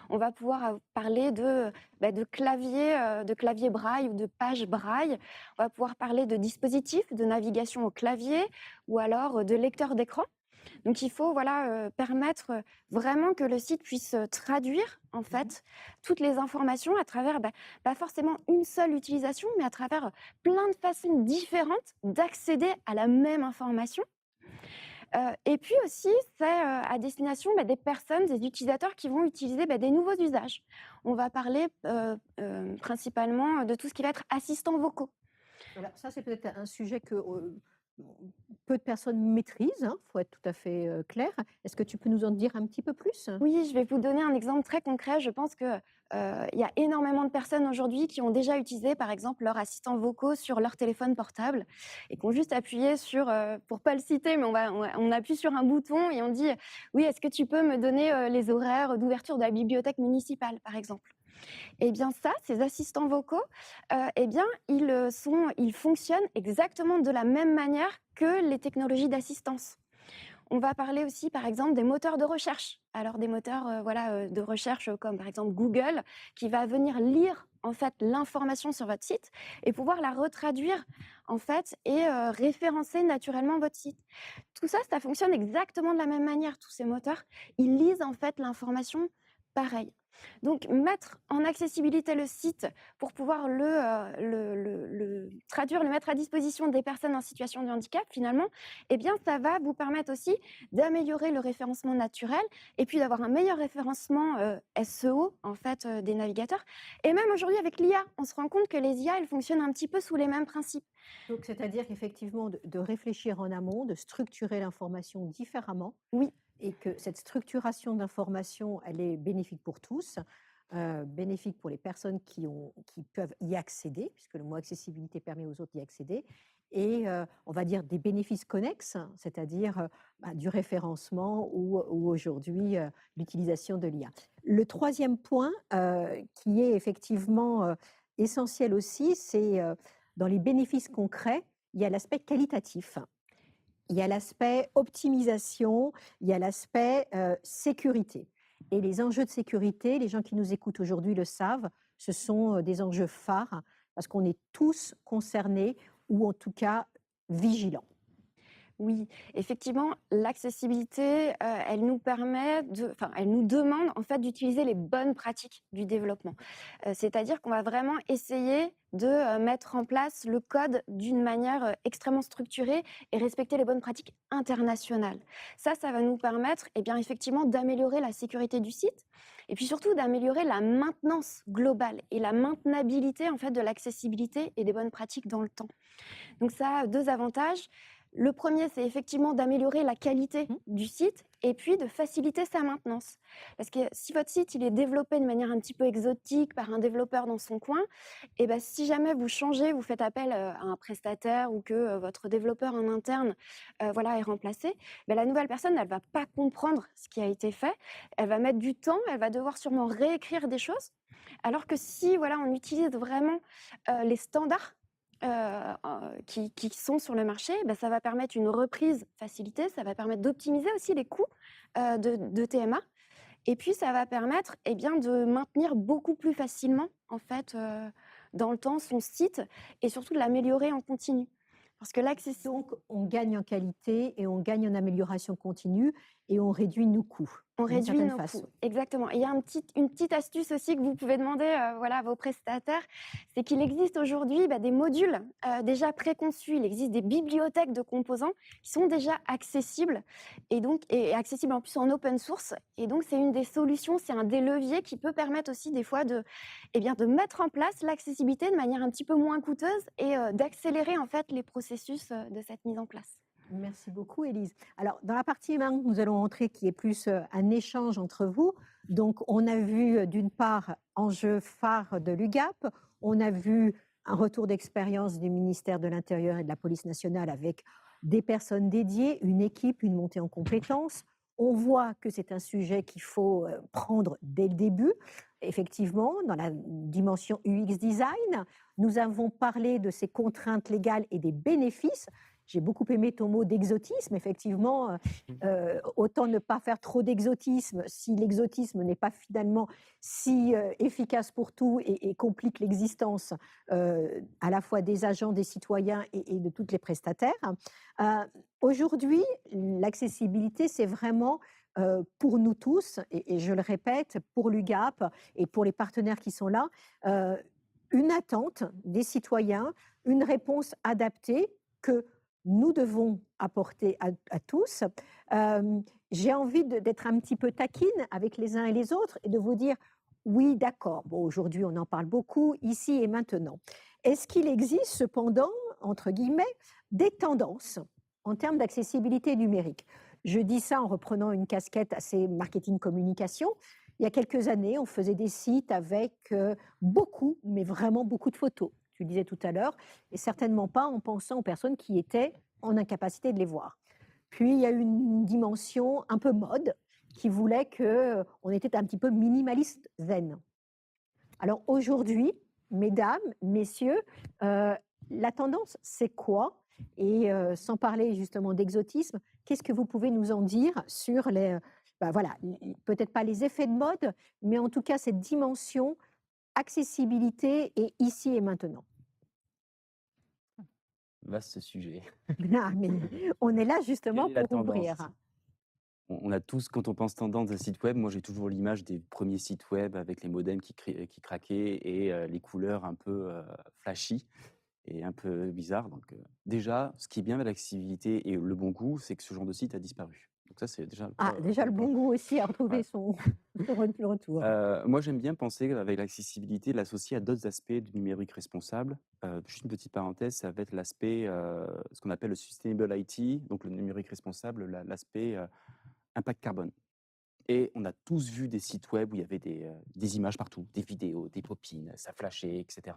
S6: On va pouvoir parler de clavier braille ou de page braille. On va pouvoir parler de dispositifs de navigation au clavier ou alors de lecteurs d'écran. Donc il faut permettre vraiment que le site puisse traduire en fait toutes les informations à travers pas forcément une seule utilisation, mais à travers plein de façons différentes d'accéder à la même information. Et puis aussi, c'est à destination des personnes, des utilisateurs qui vont utiliser des nouveaux usages. On va parler principalement de tout ce qui va être assistants vocaux.
S1: voilà, ça c'est peut-être un sujet que peu de personnes maîtrisent, il faut être tout à fait clair. Est-ce que tu peux nous en dire un petit peu plus?
S6: Oui, je vais vous donner un exemple très concret. Je pense qu'il y a énormément de personnes aujourd'hui qui ont déjà utilisé, par exemple, leurs assistants vocaux sur leur téléphone portable et qui ont juste appuyé sur, pour pas le citer, mais on appuie sur un bouton et on dit oui, est-ce que tu peux me donner les horaires d'ouverture de la bibliothèque municipale, par exemple. Eh bien ça, ces assistants vocaux, ils fonctionnent exactement de la même manière que les technologies d'assistance. On va parler aussi, par exemple, des moteurs de recherche. Alors, des moteurs de recherche comme, par exemple, Google, qui va venir lire, en fait, l'information sur votre site et pouvoir la retraduire, en fait, et référencer naturellement votre site. Tout ça, ça fonctionne exactement de la même manière. Tous ces moteurs, ils lisent, en fait, l'information pareil. Donc, mettre en accessibilité le site pour pouvoir le traduire, le mettre à disposition des personnes en situation de handicap, finalement, ça va vous permettre aussi d'améliorer le référencement naturel et puis d'avoir un meilleur référencement SEO, en fait, des navigateurs. Et même aujourd'hui, avec l'IA, on se rend compte que les IA, elles fonctionnent un petit peu sous les mêmes principes.
S1: Donc, c'est-à-dire effectivement de réfléchir en amont, de structurer l'information différemment.
S6: Oui.
S1: Et que cette structuration d'information, elle est bénéfique pour tous, bénéfique pour les personnes qui peuvent y accéder, puisque le mot accessibilité permet aux autres d'y accéder, et on va dire des bénéfices connexes, c'est-à-dire du référencement ou aujourd'hui l'utilisation de l'IA. Le troisième point qui est effectivement essentiel aussi, c'est dans les bénéfices concrets, il y a l'aspect qualitatif. Il y a l'aspect optimisation, il y a l'aspect sécurité. Et les enjeux de sécurité, les gens qui nous écoutent aujourd'hui le savent, ce sont des enjeux phares parce qu'on est tous concernés ou en tout cas vigilants.
S6: Oui, effectivement, l'accessibilité, elle nous demande en fait d'utiliser les bonnes pratiques du développement. C'est-à-dire qu'on va vraiment essayer de mettre en place le code d'une manière extrêmement structurée et respecter les bonnes pratiques internationales. Ça va nous permettre, effectivement, d'améliorer la sécurité du site et puis surtout d'améliorer la maintenance globale et la maintenabilité en fait de l'accessibilité et des bonnes pratiques dans le temps. Donc ça a deux avantages. Le premier, c'est effectivement d'améliorer la qualité du site et puis de faciliter sa maintenance. Parce que si votre site il est développé de manière un petit peu exotique par un développeur dans son coin, si jamais vous changez, vous faites appel à un prestataire ou que votre développeur en interne est remplacé, la nouvelle personne, elle ne va pas comprendre ce qui a été fait. Elle va mettre du temps, elle va devoir sûrement réécrire des choses. Alors que si on utilise vraiment les standards qui sont sur le marché, ça va permettre une reprise facilitée, ça va permettre d'optimiser aussi les coûts de TMA. Et puis, ça va permettre de maintenir beaucoup plus facilement, en fait, dans le temps, son site et surtout de l'améliorer en continu. Parce que
S1: Donc, on gagne en qualité et on gagne en amélioration continue et on réduit nos coûts.
S6: On
S1: d'une
S6: réduit
S1: certaine
S6: nos
S1: façon.
S6: coûts, exactement. Et il y a une petite astuce aussi que vous pouvez demander voilà, à vos prestataires, c'est qu'il existe aujourd'hui des modules déjà préconçus. Il existe des bibliothèques de composants qui sont déjà accessibles et accessibles en plus en open source. Et donc, c'est une des solutions, c'est un des leviers qui peut permettre aussi des fois de mettre en place l'accessibilité de manière un petit peu moins coûteuse et d'accélérer en fait les processus de cette mise en place.
S1: Merci beaucoup, Élise. Alors, dans la partie 1, nous allons entrer qui est plus un échange entre vous. Donc, on a vu d'une part enjeu phare de l'UGAP, on a vu un retour d'expérience du ministère de l'Intérieur et de la Police nationale avec des personnes dédiées, une équipe, une montée en compétences. On voit que c'est un sujet qu'il faut prendre dès le début. Effectivement, dans la dimension UX design, nous avons parlé de ces contraintes légales et des bénéfices. J'ai beaucoup aimé ton mot d'exotisme. Effectivement, autant ne pas faire trop d'exotisme si l'exotisme n'est pas finalement si efficace pour tout et complique l'existence à la fois des agents, des citoyens et de toutes les prestataires. Aujourd'hui, l'accessibilité, c'est vraiment pour nous tous, et je le répète, pour l'UGAP et pour les partenaires qui sont là, une attente des citoyens, une réponse adaptée que nous devons apporter à tous. J'ai envie d'être un petit peu taquine avec les uns et les autres et de vous dire, oui, d'accord, bon, aujourd'hui on en parle beaucoup, ici et maintenant. Est-ce qu'il existe cependant, entre guillemets, des tendances en termes d'accessibilité numérique? Je dis ça en reprenant une casquette assez marketing-communication. Il y a quelques années, on faisait des sites avec beaucoup, mais vraiment beaucoup de photos. Tu le disais tout à l'heure, et certainement pas en pensant aux personnes qui étaient en incapacité de les voir. Puis, il y a eu une dimension un peu mode qui voulait qu'on était un petit peu minimaliste zen. Alors aujourd'hui, mesdames, messieurs, la tendance, c'est quoi? Et sans parler justement d'exotisme, qu'est-ce que vous pouvez nous en dire sur voilà, peut-être pas les effets de mode, mais en tout cas cette dimension accessibilité et ici et maintenant?
S5: Vaste sujet.
S1: Ah, mais on est là justement
S5: Quelle est la
S1: pour
S5: tendance?
S1: ouvrir.
S5: On a tous, quand on pense tendance d'un site web, moi j'ai toujours l'image des premiers sites web avec les modems qui craquaient et les couleurs un peu flashy et un peu bizarres. Donc déjà, ce qui est bien avec l'accessibilité et le bon goût, c'est que ce genre de site a disparu. Donc ça, c'est déjà
S1: Ah, déjà le bon goût aussi a retrouvé
S5: Ouais.
S1: le retour.
S5: Moi, j'aime bien penser avec l'accessibilité, l'associer à d'autres aspects du numérique responsable. Juste une petite parenthèse, ça va être l'aspect, ce qu'on appelle le sustainable IT, donc le numérique responsable, l'aspect impact carbone. Et on a tous vu des sites web où il y avait des images partout, des vidéos, des pop-ins, ça flashait, etc.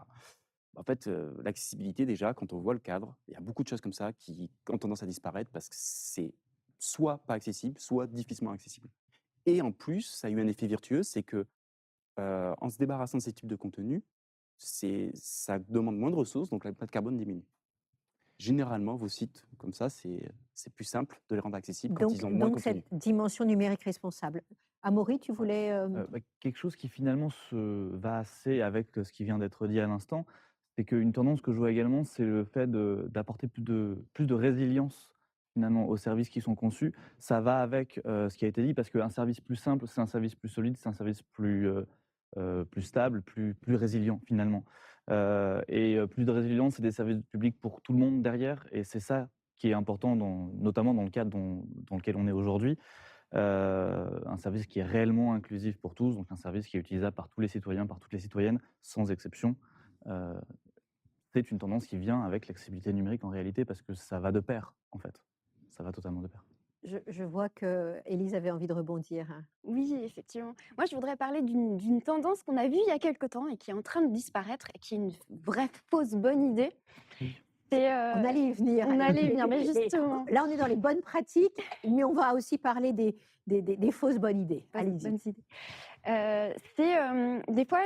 S5: En fait, l'accessibilité, déjà, quand on voit le cadre, il y a beaucoup de choses comme ça qui ont tendance à disparaître parce que c'est soit pas accessible, soit difficilement accessible. Et en plus, ça a eu un effet virtueux, c'est que en se débarrassant de ces types de contenus, ça demande moins de ressources, donc l'impact carbone diminue. Généralement, vos sites comme ça, c'est plus simple de les rendre accessibles quand ils ont moins de
S1: Donc
S5: contenu.
S1: cette dimension numérique responsable. Amaury, tu voulais...
S4: Quelque chose qui finalement se va assez avec ce qui vient d'être dit à l'instant, c'est qu'une tendance que je vois également, c'est le fait d'apporter plus de résilience finalement aux services qui sont conçus. Ça va avec ce qui a été dit, parce qu'un service plus simple, c'est un service plus solide, c'est un service plus stable, plus résilient finalement. Plus de résilience, c'est des services publics pour tout le monde derrière, et c'est ça qui est important, notamment dans le cadre dans lequel on est aujourd'hui. Un service qui est réellement inclusif pour tous, donc un service qui est utilisable par tous les citoyens, par toutes les citoyennes, sans exception. Heu, c'est une tendance qui vient avec l'accessibilité numérique en réalité, parce que ça va de pair, en fait. Ça va totalement de pair.
S1: Je vois que Élise avait envie de rebondir.
S6: Oui, effectivement. Moi, je voudrais parler d'une tendance qu'on a vue il y a quelque temps et qui est en train de disparaître et qui est une vraie fausse bonne idée.
S4: Oui.
S6: C'est,
S1: On allait y venir.
S6: on allait y venir, mais justement.
S1: Là, on est dans les bonnes pratiques, mais on va aussi parler des fausses bonnes idées. Allez-y.
S6: Bonnes idées. Des fois,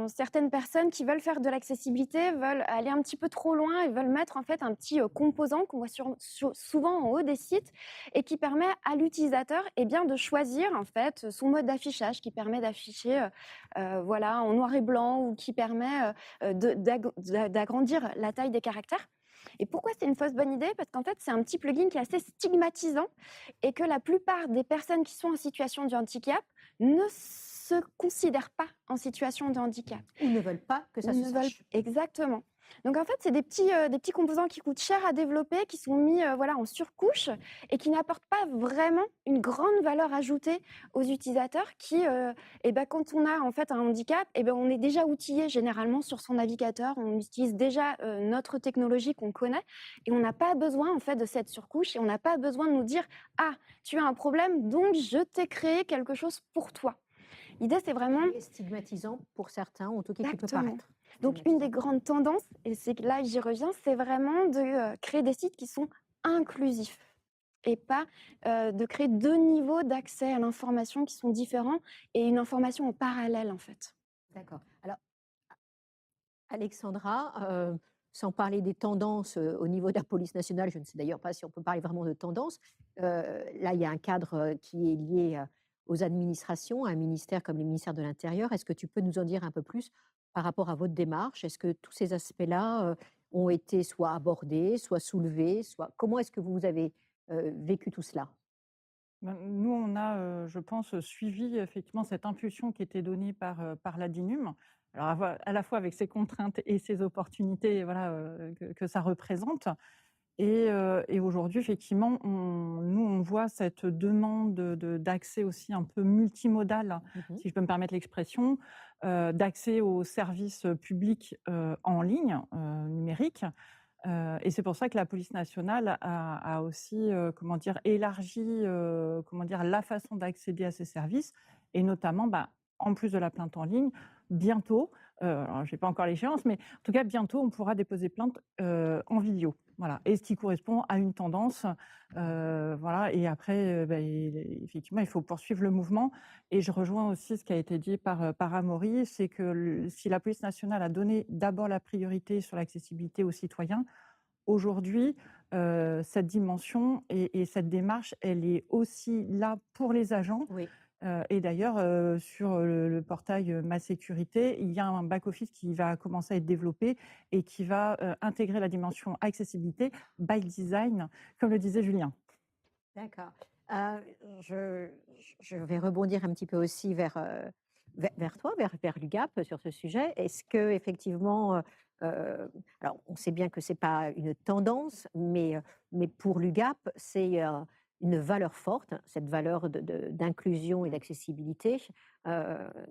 S6: certaines personnes qui veulent faire de l'accessibilité veulent aller un petit peu trop loin et veulent mettre en fait un petit composant qu'on voit souvent en haut des sites et qui permet à l'utilisateur de choisir en fait son mode d'affichage, qui permet d'afficher voilà, en noir et blanc, ou qui permet d'agrandir la taille des caractères. Et pourquoi c'est une fausse bonne idée? Parce qu'en fait, c'est un petit plugin qui est assez stigmatisant et que la plupart des personnes qui sont en situation de handicap ne se considèrent pas en situation de handicap.
S1: Ou ne veulent pas que ça
S6: Ils
S1: se
S6: ne veulent
S1: sache.
S6: exactement. Donc en fait, c'est des petits composants qui coûtent cher à développer, qui sont mis, voilà, en surcouche et qui n'apportent pas vraiment une grande valeur ajoutée aux utilisateurs qui, et bah, quand on a en fait un handicap, et ben, on est déjà outillé généralement sur son navigateur. On utilise déjà, notre technologie qu'on connaît et on n'a pas besoin en fait de cette surcouche et on n'a pas besoin de nous dire: «Ah, tu as un problème, donc je t'ai créé quelque chose pour toi». L'idée, c'est vraiment
S1: Qui est stigmatisant pour certains, ou en tout cas qui peut
S6: exactement.
S1: paraître
S6: Donc une des
S1: stigmatisant.
S6: grandes tendances, et c'est que là j'y reviens, c'est vraiment de, créer des sites qui sont inclusifs et pas, de créer 2 niveaux d'accès à l'information qui sont différents et une information en parallèle, en fait.
S1: D'accord. Alors, Alexandra, sans parler des tendances au niveau de la police nationale, je ne sais d'ailleurs pas si on peut parler vraiment de tendance. Là, il y a un cadre qui est lié aux administrations, à un ministère comme le ministère de l'Intérieur. Est-ce que tu peux nous en dire un peu plus par rapport à votre démarche? Est-ce que tous ces aspects-là ont été soit abordés, soit soulevés, soit comment est-ce que vous avez vécu tout cela?
S2: Ben, nous, on a, je pense, suivi effectivement cette impulsion qui était donnée par la DINUM. Alors à la fois avec ses contraintes et ses opportunités, voilà, que ça représente. Et aujourd'hui, effectivement, nous, on voit cette demande d'accès aussi un peu multimodal,
S1: Mhm.
S2: si je peux me permettre l'expression, d'accès aux services publics en ligne, numériques. Et c'est pour ça que la police nationale a aussi, comment dire, élargi, comment dire, la façon d'accéder à ces services et notamment, bah, en plus de la plainte en ligne, bientôt, alors j'ai pas encore l'échéance, mais en tout cas bientôt on pourra déposer plainte, en vidéo. Voilà, et ce qui correspond à une tendance, voilà. Et après, bah, effectivement, il faut poursuivre le mouvement. Et je rejoins aussi ce qui a été dit par Amaury, c'est que si la police nationale a donné d'abord la priorité sur l'accessibilité aux citoyens, aujourd'hui, cette dimension et cette démarche, elle est aussi là pour les agents.
S1: Oui.
S2: Et d'ailleurs, sur le portail, Ma sécurité, il y a un back office qui va commencer à être développé et qui va, intégrer la dimension accessibilité by design, comme le disait Julien.
S1: D'accord. Heu, je je vais rebondir un petit peu aussi vers toi, vers l'UGAP sur ce sujet. Est-ce qu'effectivement, alors on sait bien que c'est pas une tendance, mais pour l'UGAP, c'est, une valeur forte, cette valeur d'inclusion et d'accessibilité,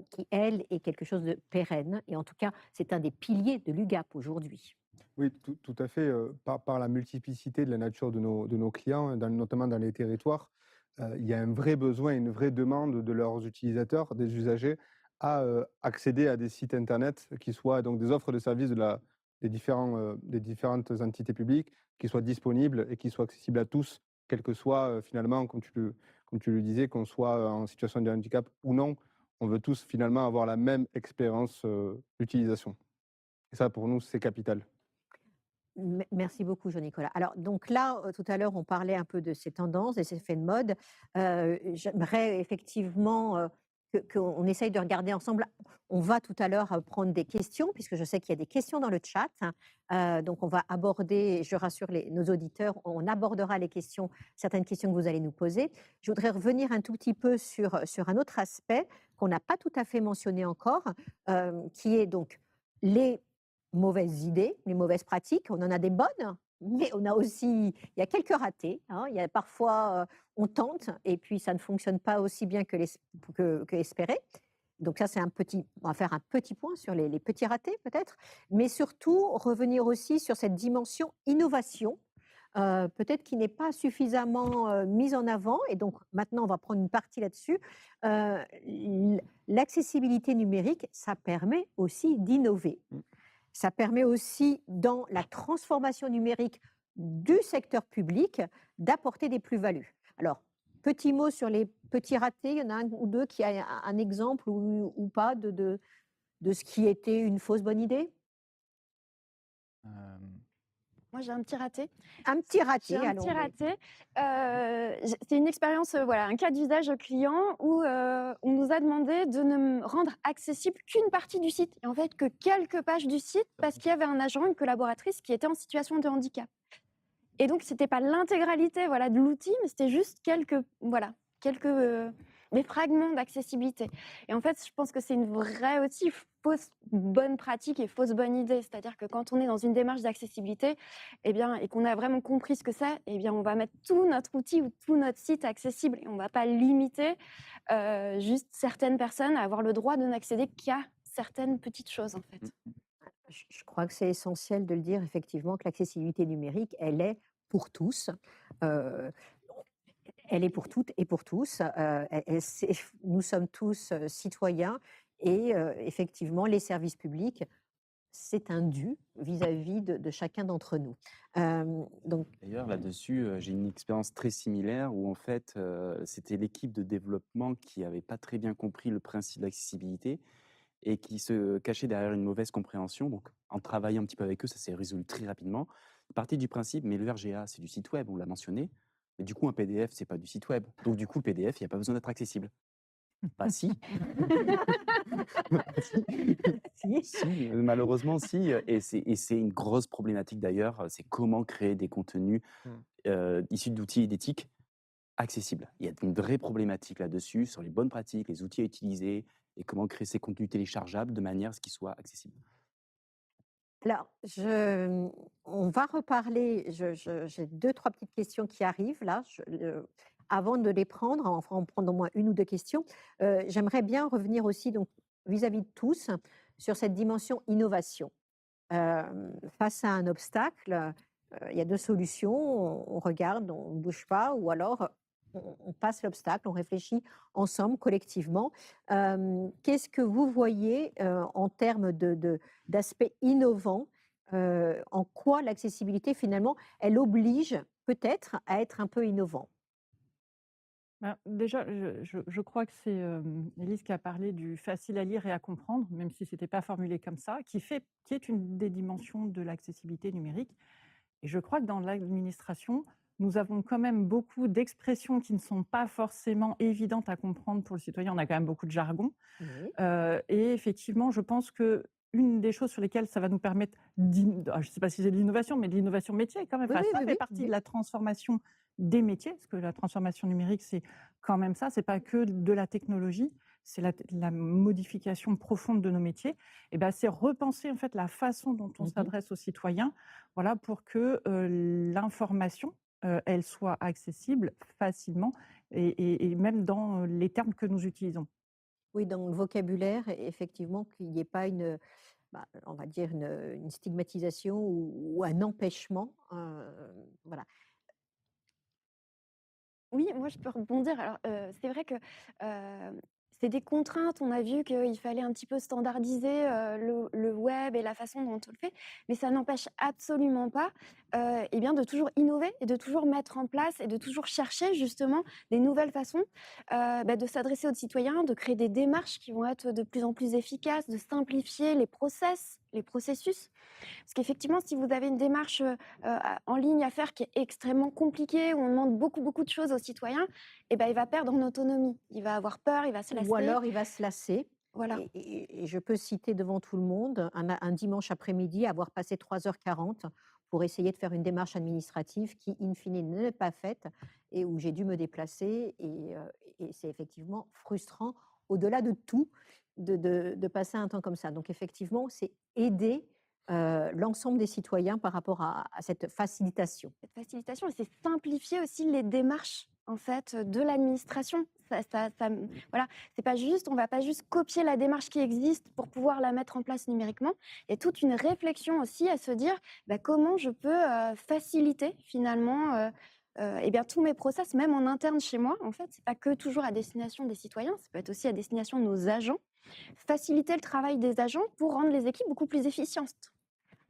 S1: qui elle est quelque chose de pérenne et en tout cas, c'est un des piliers de l'UGAP aujourd'hui.
S3: Oui, tout à fait, par la multiplicité de la nature de nos clients, notamment dans les territoires, il y a un vrai besoin, une vraie demande de leurs utilisateurs, des usagers, à accéder à des sites internet qui soient donc des offres de services des différentes entités publiques, qui soient disponibles et qui soient accessibles à tous, quel que soit finalement, comme tu le disais, qu'on soit en situation de handicap ou non. On veut tous finalement avoir la même expérience d'utilisation. Et ça, pour nous, c'est capital.
S1: Merci beaucoup, Jean-Nicolas. Alors, donc là, tout à l'heure, on parlait un peu de ces tendances, et ces effets de mode. J'aimerais effectivement qu'on essaye de regarder ensemble. On va tout à l'heure prendre des questions, puisque je sais qu'il y a des questions dans le chat. Donc, on va aborder, je rassure nos auditeurs, on abordera les questions, certaines questions que vous allez nous poser. Je voudrais revenir un tout petit peu sur un autre aspect qu'on n'a pas tout à fait mentionné encore, qui est donc les mauvaises idées, les mauvaises pratiques. On en a des bonnes, mais on a aussi, il y a quelques ratés, hein. Il y a parfois, on tente et puis ça ne fonctionne pas aussi bien que espéré. Donc ça, on va faire un petit point sur les petits ratés peut-être, mais surtout revenir aussi sur cette dimension innovation, peut-être qui n'est pas suffisamment mise en avant. Et donc maintenant, on va prendre une partie là-dessus. L'accessibilité numérique, ça permet aussi d'innover. Ça permet aussi, dans la transformation numérique du secteur public, d'apporter des plus-values. Alors, petit mot sur les petits ratés, il y en a un ou deux qui a un exemple ou pas de ce qui était une fausse bonne idée?
S4: Hem,
S6: Moi, j'ai un petit raté.
S1: Un petit
S6: J'ai
S1: raté,
S6: un petit
S1: allons-y.
S6: raté. C'est une expérience, voilà, un cas d'usage client où on nous a demandé de ne rendre accessible qu'une partie du site et en fait que quelques pages du site parce qu'il y avait un agent, une collaboratrice qui était en situation de handicap. Et donc, c'était pas l'intégralité, voilà, de l'outil, mais c'était juste des fragments d'accessibilité. Et en fait, je pense que c'est une vraie aussi fausse bonne pratique et fausse bonne idée. C'est-à-dire que quand on est dans une démarche d'accessibilité, eh bien, et qu'on a vraiment compris ce que c'est, eh bien, on va mettre tout notre outil ou tout notre site accessible et on va pas limiter juste certaines personnes à avoir le droit de n'accéder qu'à certaines petites choses, en fait.
S1: Je crois que c'est essentiel de le dire effectivement que l'accessibilité numérique, elle est pour tous. Euh, Elle est pour toutes et pour tous. Nous sommes tous citoyens et effectivement, les services publics, c'est un dû vis-à-vis de chacun d'entre nous. Donc,
S5: D'ailleurs, là-dessus, j'ai une expérience très similaire où en fait, c'était l'équipe de développement qui n'avait pas très bien compris le principe de l'accessibilité et qui se cachait derrière une mauvaise compréhension. Donc, en travaillant un petit peu avec eux, ça s'est résolu très rapidement. Ils partaient du principe, mais le RGA, c'est du site web, on l'a mentionné. Mais du coup, un PDF, c'est pas du site web. Donc, du coup, le PDF, il n'y a pas besoin d'être accessible. Bah si. Si, malheureusement, si. Et c'est une grosse problématique d'ailleurs. C'est comment créer des contenus issus d'outils et d'éthique accessibles. Il y a une vraie problématique là-dessus, sur les bonnes pratiques, les outils à utiliser et comment créer ces contenus téléchargeables de manière à ce qu'ils soient accessibles.
S1: alors, on va reparler. J'ai deux, trois petites questions qui arrivent là. Avant de les prendre, enfin, en prendre au moins une ou deux questions. J'aimerais bien revenir aussi donc vis-à-vis de tous sur cette dimension innovation. Face à un obstacle, il y a deux solutions. On regarde, on ne bouge pas, ou alors on passe l'obstacle, on réfléchit ensemble, collectivement. Qu'est-ce que vous voyez en termes d'aspect innovant? En quoi l'accessibilité, finalement, elle oblige peut-être à être un peu innovant?
S2: Ben, déjà, je crois que c'est Élise qui a parlé du facile à lire et à comprendre, même si ce n'était pas formulé comme ça, qui est une des dimensions de l'accessibilité numérique. Et je crois que dans l'administration, nous avons quand même beaucoup d'expressions qui ne sont pas forcément évidentes à comprendre pour le citoyen. On a quand même beaucoup de jargon.
S1: Oui.
S2: Et effectivement, je pense que une des choses sur lesquelles ça va nous permettre, je ne sais pas si c'est de l'innovation, mais de l'innovation métier quand même.
S1: Oui,
S2: Enfin,
S1: oui,
S2: ça
S1: oui,
S2: fait
S1: oui.
S2: partie de la transformation des métiers, parce que la transformation numérique, c'est quand même ça. C'est pas que de la technologie, c'est la modification profonde de nos métiers. Et ben, c'est repenser en fait la façon dont on
S1: Mhm.
S2: s'adresse aux citoyens, voilà, pour que l'information, elle soit accessible facilement et même dans les termes que nous utilisons.
S1: Oui, dans le vocabulaire, effectivement, qu'il n'y ait pas on va dire une stigmatisation ou un empêchement. Voilà.
S6: Oui, moi je peux rebondir. Alors, c'est vrai que, c'est des contraintes. On a vu qu'il fallait un petit peu standardiser, le web et la façon dont on le fait, mais ça n'empêche absolument pas, et bien de toujours innover et de toujours mettre en place et de toujours chercher justement des nouvelles façons, de s'adresser aux citoyens, de créer des démarches qui vont être de plus en plus efficaces, de simplifier les processus. Parce qu'effectivement, si vous avez une démarche en ligne à faire qui est extrêmement compliquée, où on demande beaucoup, beaucoup de choses aux citoyens, eh ben, il va perdre en autonomie. Il va avoir peur, il va se lasser.
S1: Ou alors il va se lasser.
S6: Voilà.
S1: Et je peux citer devant tout le monde un dimanche après-midi avoir passé 3h40 pour essayer de faire une démarche administrative qui, in fine, ne l'est pas faite et où j'ai dû me déplacer. Et c'est effectivement frustrant, au-delà de tout, de passer un temps comme ça. Donc effectivement, c'est aider l'ensemble des citoyens par rapport à cette facilitation.
S6: Cette facilitation, et c'est simplifier aussi les démarches en fait de l'administration. Voilà, c'est pas juste, on va pas juste copier la démarche qui existe pour pouvoir la mettre en place numériquement. Il y a toute une réflexion aussi à se dire comment je peux faciliter finalement eh bien, tous mes process, même en interne chez moi. En fait, c'est pas que toujours à destination des citoyens, ça peut être aussi à destination de nos agents. Faciliter le travail des agents pour rendre les équipes beaucoup plus efficientes.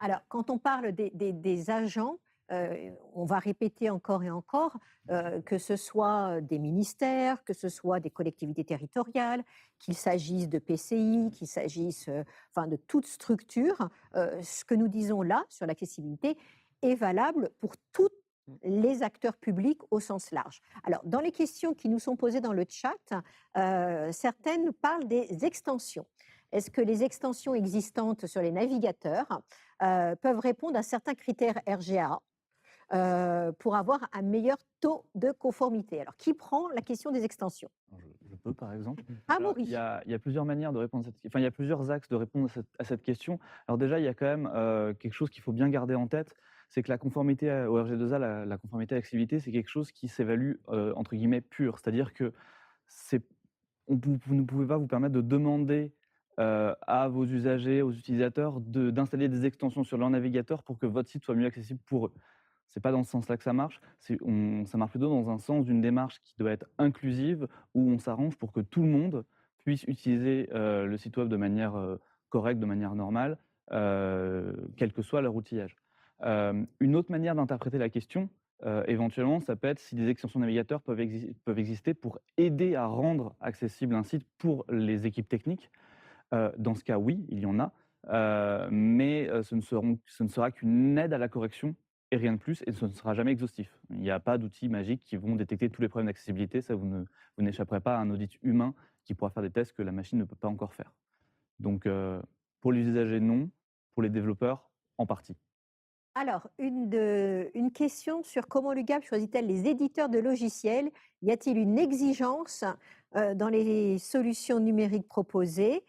S1: Alors, quand on parle des agents, on va répéter encore et encore, que ce soit des ministères, que ce soit des collectivités territoriales, qu'il s'agisse de PCI, qu'il s'agisse enfin, de toute structure, ce que nous disons là sur l'accessibilité est valable pour tous les acteurs publics au sens large. Alors, dans les questions qui nous sont posées dans le chat, certaines parlent des extensions. Est-ce que les extensions existantes sur les navigateurs peuvent répondre à certains critères RGA pour avoir un meilleur taux de conformité? Alors, qui prend la question des extensions?
S4: Alors, je peux, par exemple.
S1: Ah,
S4: Alors, il
S1: Maury.
S4: y a plusieurs manières de répondre enfin, il y a plusieurs axes de répondre à cette question. Alors déjà, il y a quand même quelque chose qu'il faut bien garder en tête, c'est que la conformité au RG2A, la conformité à l'accessibilité, c'est quelque chose qui s'évalue entre guillemets pur. C'est-à-dire que vous ne pouvez pas vous permettre de demander à vos usagers, aux utilisateurs, d'installer des extensions sur leur navigateur pour que votre site soit mieux accessible pour eux. C'est pas dans ce sens-là que ça marche. Ça marche plutôt dans un sens d'une démarche qui doit être inclusive, où on s'arrange pour que tout le monde puisse utiliser le site web de manière correcte, de manière normale, quel que soit leur outillage. Une autre manière d'interpréter la question, éventuellement, ça peut être si des extensions navigateurs peuvent exister pour aider à rendre accessible un site pour les équipes techniques. Dans ce cas, oui, il y en a, mais ce ne sera qu'une aide à la correction et rien de plus, et ce ne sera jamais exhaustif. Il n'y a pas d'outils magiques qui vont détecter tous les problèmes d'accessibilité. Ça, vous n'échapperez pas à un audit humain qui pourra faire des tests que la machine ne peut pas encore faire. Donc, pour les usagers, non. Pour les développeurs, en partie.
S1: Alors, une question sur comment l'UGAP choisit-elle les éditeurs de logiciels? Y a-t-il une exigence dans les solutions numériques proposées?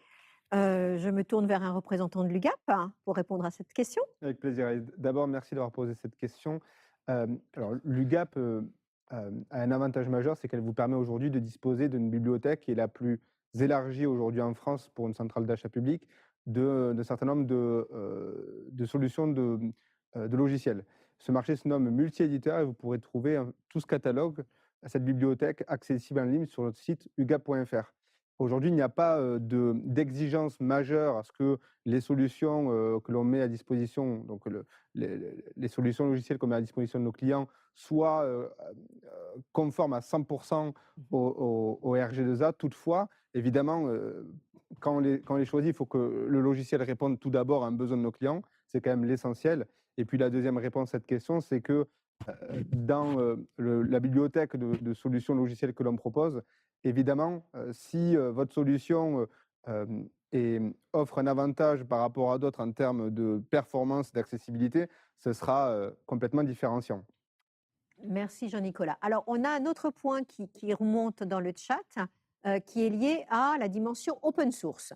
S1: Je me tourne vers un représentant de l'UGAP pour répondre à cette question.
S3: Avec plaisir. Et d'abord, merci d'avoir posé cette question. Alors, l'UGAP a un avantage majeur, c'est qu'elle vous permet aujourd'hui de disposer d'une bibliothèque qui est la plus élargie aujourd'hui en France pour une centrale d'achat public d'un certain nombre de solutions de logiciels. Ce marché se nomme multi-éditeur et vous pourrez trouver tout ce catalogue, cette bibliothèque accessible en ligne sur notre site ugap.fr. Aujourd'hui, il n'y a pas d'exigence majeure à ce que les solutions que l'on met à disposition, donc les solutions logicielles qu'on met à disposition de nos clients, soient conformes à 100% au RG2A. Toutefois, évidemment, quand on les choisit, il faut que le logiciel réponde tout d'abord à un besoin de nos clients. C'est quand même l'essentiel. Et puis la deuxième réponse à cette question, c'est que dans la bibliothèque de solutions logicielles que l'on propose, évidemment, si votre solution offre un avantage par rapport à d'autres en termes de performance, d'accessibilité, ce sera complètement différenciant.
S1: Merci Jean-Nicolas. Alors, on a un autre point qui remonte dans le chat, qui est lié à la dimension open source.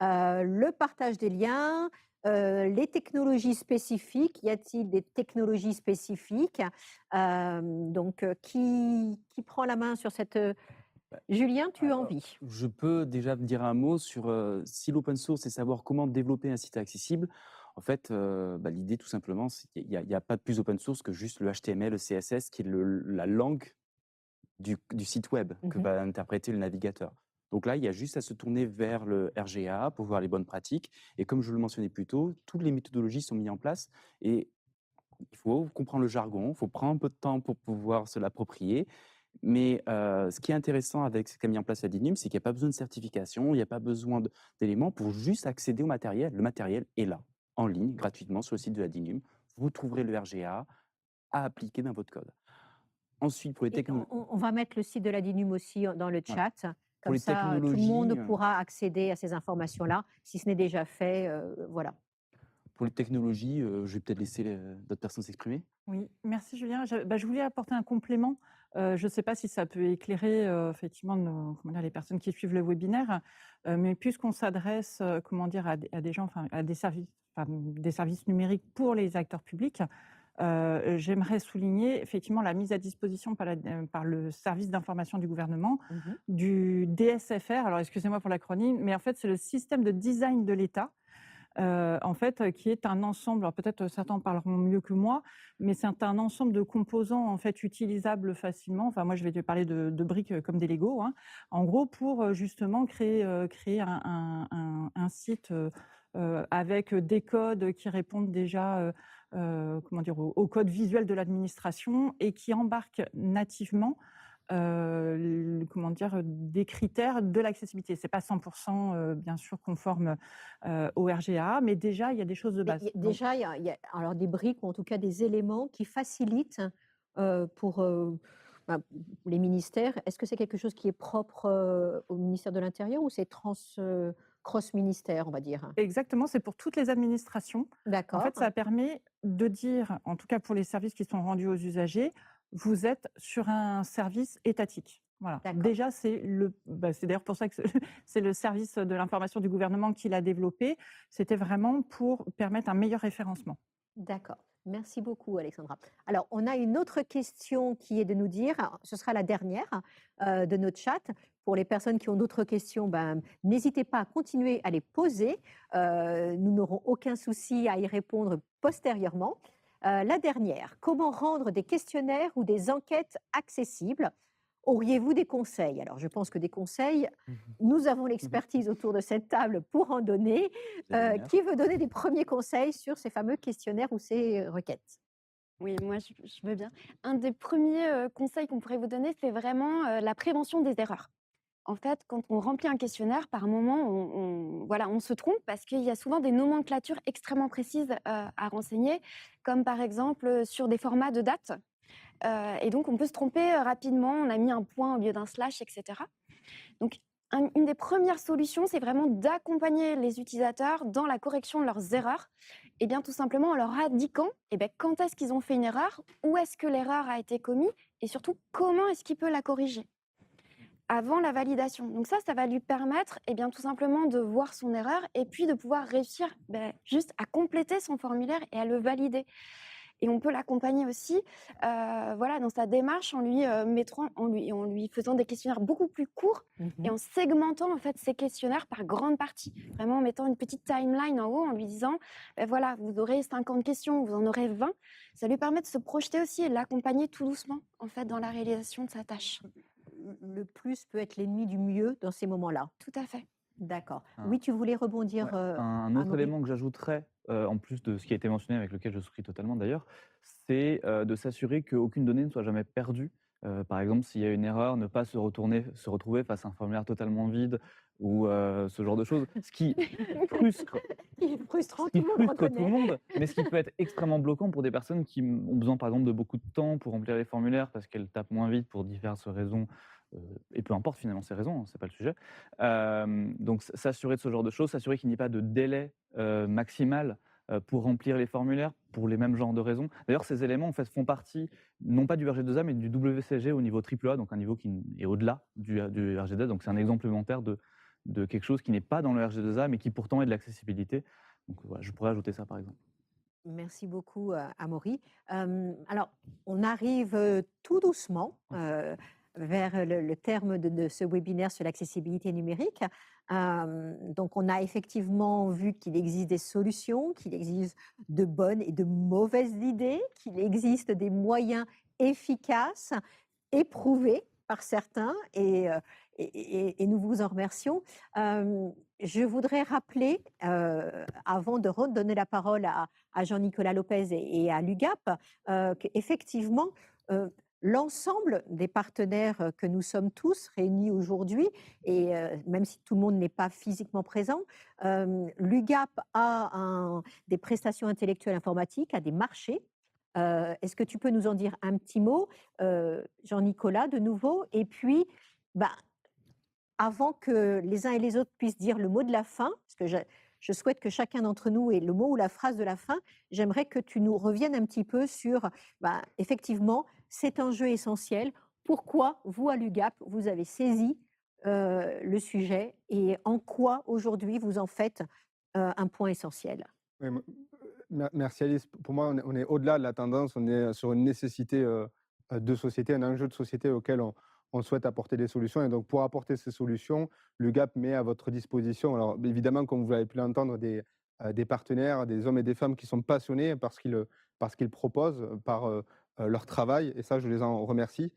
S1: Le partage des liens, les technologies spécifiques. Y a-t-il des technologies spécifiques? Qui prend la main sur cette... Julien, tu as envie?
S5: Je peux déjà dire un mot sur si l'open source, c'est savoir comment développer un site accessible. En fait, l'idée, tout simplement, c'est qu'il n'y a pas de plus open source que juste le HTML, le CSS, qui est la langue du site web que va interpréter le navigateur. Donc là, il y a juste à se tourner vers le RGA pour voir les bonnes pratiques. Et comme je le mentionnais plus tôt, toutes les méthodologies sont mises en place et il faut comprendre le jargon, il faut prendre un peu de temps pour pouvoir se l'approprier. Mais ce qui est intéressant avec ce qu'a mis en place la DINUM, c'est qu'il n'y a pas besoin de certification, il n'y a pas besoin d'éléments pour juste accéder au matériel. Le matériel est là, en ligne, gratuitement, sur le site de la DINUM. Vous trouverez le RGA à appliquer dans votre code. Ensuite, pour les
S1: Et
S5: technologies...
S1: on va mettre le site de la DINUM aussi dans le
S5: Voilà.
S1: chat.
S5: Pour
S1: Comme
S5: les
S1: ça, tout le
S5: technologies,
S1: monde pourra accéder à ces informations-là. Si ce n'est déjà fait, voilà.
S5: Pour les technologies, je vais peut-être laisser d'autres personnes s'exprimer.
S2: Oui, merci Julien. Je voulais apporter un complément. Je ne sais pas si ça peut éclairer effectivement les personnes qui suivent le webinaire, mais puisqu'on s'adresse à des gens, à des services numériques pour les acteurs publics, j'aimerais souligner effectivement la mise à disposition par le service d'information du gouvernement du DSFR. Alors excusez-moi pour l'acronyme, mais en fait c'est le système de design de l'État. Qui est un ensemble, alors peut-être certains en parleront mieux que moi, mais c'est un ensemble de composants en fait utilisables facilement. Enfin, moi, je vais te parler de briques comme des Lego, hein. En gros, pour justement créer un site avec des codes qui répondent déjà comment dire, au code visuel de l'administration et qui embarquent nativement comment dire, des critères de l'accessibilité. Ce n'est pas 100% bien sûr conforme au RGA, mais déjà il y a des choses de
S1: Mais
S2: base. Donc,
S1: déjà, il y a alors des briques ou en tout cas des éléments qui facilitent pour bah, les ministères. Est-ce que c'est quelque chose qui est propre au ministère de l'Intérieur ou c'est cross-ministère, on va dire?
S2: exactement, c'est pour toutes les administrations. En
S1: D'accord,
S2: fait, ça permet de dire, en tout cas pour les services qui sont rendus aux usagers, vous êtes sur un service étatique. Voilà.
S1: d'accord.
S2: Déjà, c'est d'ailleurs pour ça que c'est le service de l'information du gouvernement qui l'a développé. C'était vraiment pour permettre un meilleur référencement.
S1: D'accord. Merci beaucoup, Alexandra. Alors, on a une autre question qui est de nous dire, alors, ce sera la dernière de notre chat. Pour les personnes qui ont d'autres questions, ben, n'hésitez pas à continuer à les poser. Nous n'aurons aucun souci à y répondre postérieurement. La dernière, comment rendre des questionnaires ou des enquêtes accessibles? Auriez-vous des conseils? Alors, je pense que des conseils, nous avons l'expertise autour de cette table pour en donner.
S5: C'est génial.
S1: Qui veut donner des premiers conseils sur ces fameux questionnaires ou ces requêtes?
S6: Oui, moi, je veux bien. Un des premiers conseils qu'on pourrait vous donner, c'est vraiment la prévention des erreurs. En fait, quand on remplit un questionnaire, par moment, voilà, on se trompe parce qu'il y a souvent des nomenclatures extrêmement précises à renseigner, comme par exemple sur des formats de date. Et donc, on peut se tromper rapidement. On a mis un point au lieu d'un slash, etc. Donc, une des premières solutions, c'est vraiment d'accompagner les utilisateurs dans la correction de leurs erreurs. Et bien, tout simplement en leur indiquant quand est-ce qu'ils ont fait une erreur, où est-ce que l'erreur a été commise, et surtout, comment est-ce qu'il peut la corriger avant la validation. Donc ça va lui permettre tout simplement de voir son erreur et puis de pouvoir réussir juste à compléter son formulaire et à le valider. Et on peut l'accompagner aussi voilà, dans sa démarche en lui, en lui faisant des questionnaires beaucoup plus courts et en segmentant en fait, ces questionnaires par grandes parties. Vraiment en mettant une petite timeline en haut en lui disant voilà, vous aurez 50 questions, vous en aurez 20. Ça lui permet de se projeter aussi et de l'accompagner tout doucement en fait, dans la réalisation de sa tâche.
S1: Le plus peut être l'ennemi du mieux dans ces moments-là.
S6: Tout à fait.
S1: D'accord.
S4: Un-
S1: Oui, tu voulais rebondir,
S4: Ouais, un autre
S1: Amaury?
S4: élément que j'ajouterais, en plus de ce qui a été mentionné, avec lequel je souscris totalement d'ailleurs, c'est de s'assurer qu'aucune donnée ne soit jamais perdue. Par exemple, s'il y a une erreur, ne pas se retrouver face à un formulaire totalement vide ou ce genre de choses. Ce qui frustre,
S1: Qui est frustrant,
S4: ce
S1: tout
S4: qui
S1: le monde
S4: frustre tout le
S1: reconnaît.
S4: monde, mais ce qui peut être extrêmement bloquant pour des personnes qui ont besoin, par exemple, de beaucoup de temps pour remplir les formulaires parce qu'elles tapent moins vite pour diverses raisons. Et peu importe finalement ces raisons, hein, c'est pas le sujet. Donc s'assurer de ce genre de choses, s'assurer qu'il n'y ait pas de délai maximal pour remplir les formulaires pour les mêmes genres de raisons. D'ailleurs, ces éléments en fait, font partie non pas du RG2A mais du WCG au niveau AAA, donc un niveau qui est au-delà du RG2A. Donc c'est un exemple élémentaire de quelque chose qui n'est pas dans le RG2A mais qui pourtant est de l'accessibilité. Donc voilà, je pourrais ajouter ça par exemple.
S1: Merci beaucoup, Amaury. Alors, on arrive tout doucement vers le terme de ce webinaire sur l'accessibilité numérique. Donc, on a effectivement vu qu'il existe des solutions, qu'il existe de bonnes et de mauvaises idées, qu'il existe des moyens efficaces, éprouvés par certains, et nous vous en remercions. Je voudrais rappeler, avant de redonner la parole à Jean-Nicolas Lopez et à l'UGAP, qu'effectivement, l'ensemble des partenaires que nous sommes tous réunis aujourd'hui, et même si tout le monde n'est pas physiquement présent, l'UGAP a des prestations intellectuelles informatiques, a des marchés. Est-ce que tu peux nous en dire un petit mot, Jean-Nicolas, de nouveau? Et puis, bah, avant que les uns et les autres puissent dire le mot de la fin, parce que je souhaite que chacun d'entre nous ait le mot ou la phrase de la fin, j'aimerais que tu nous reviennes un petit peu sur, effectivement, cet enjeu essentiel. Pourquoi, vous, à l'UGAP, vous avez saisi le sujet et en quoi, aujourd'hui, vous en faites un point essentiel?
S3: Oui, merci Alice. Pour moi, on est au-delà de la tendance, on est sur une nécessité de société, un enjeu de société auquel on souhaite apporter des solutions. Et donc, pour apporter ces solutions, le GAP met à votre disposition, alors évidemment, comme vous avez pu l'entendre, des partenaires, des hommes et des femmes qui sont passionnés par ce qu'ils proposent, par leur travail. Et ça, je les en remercie.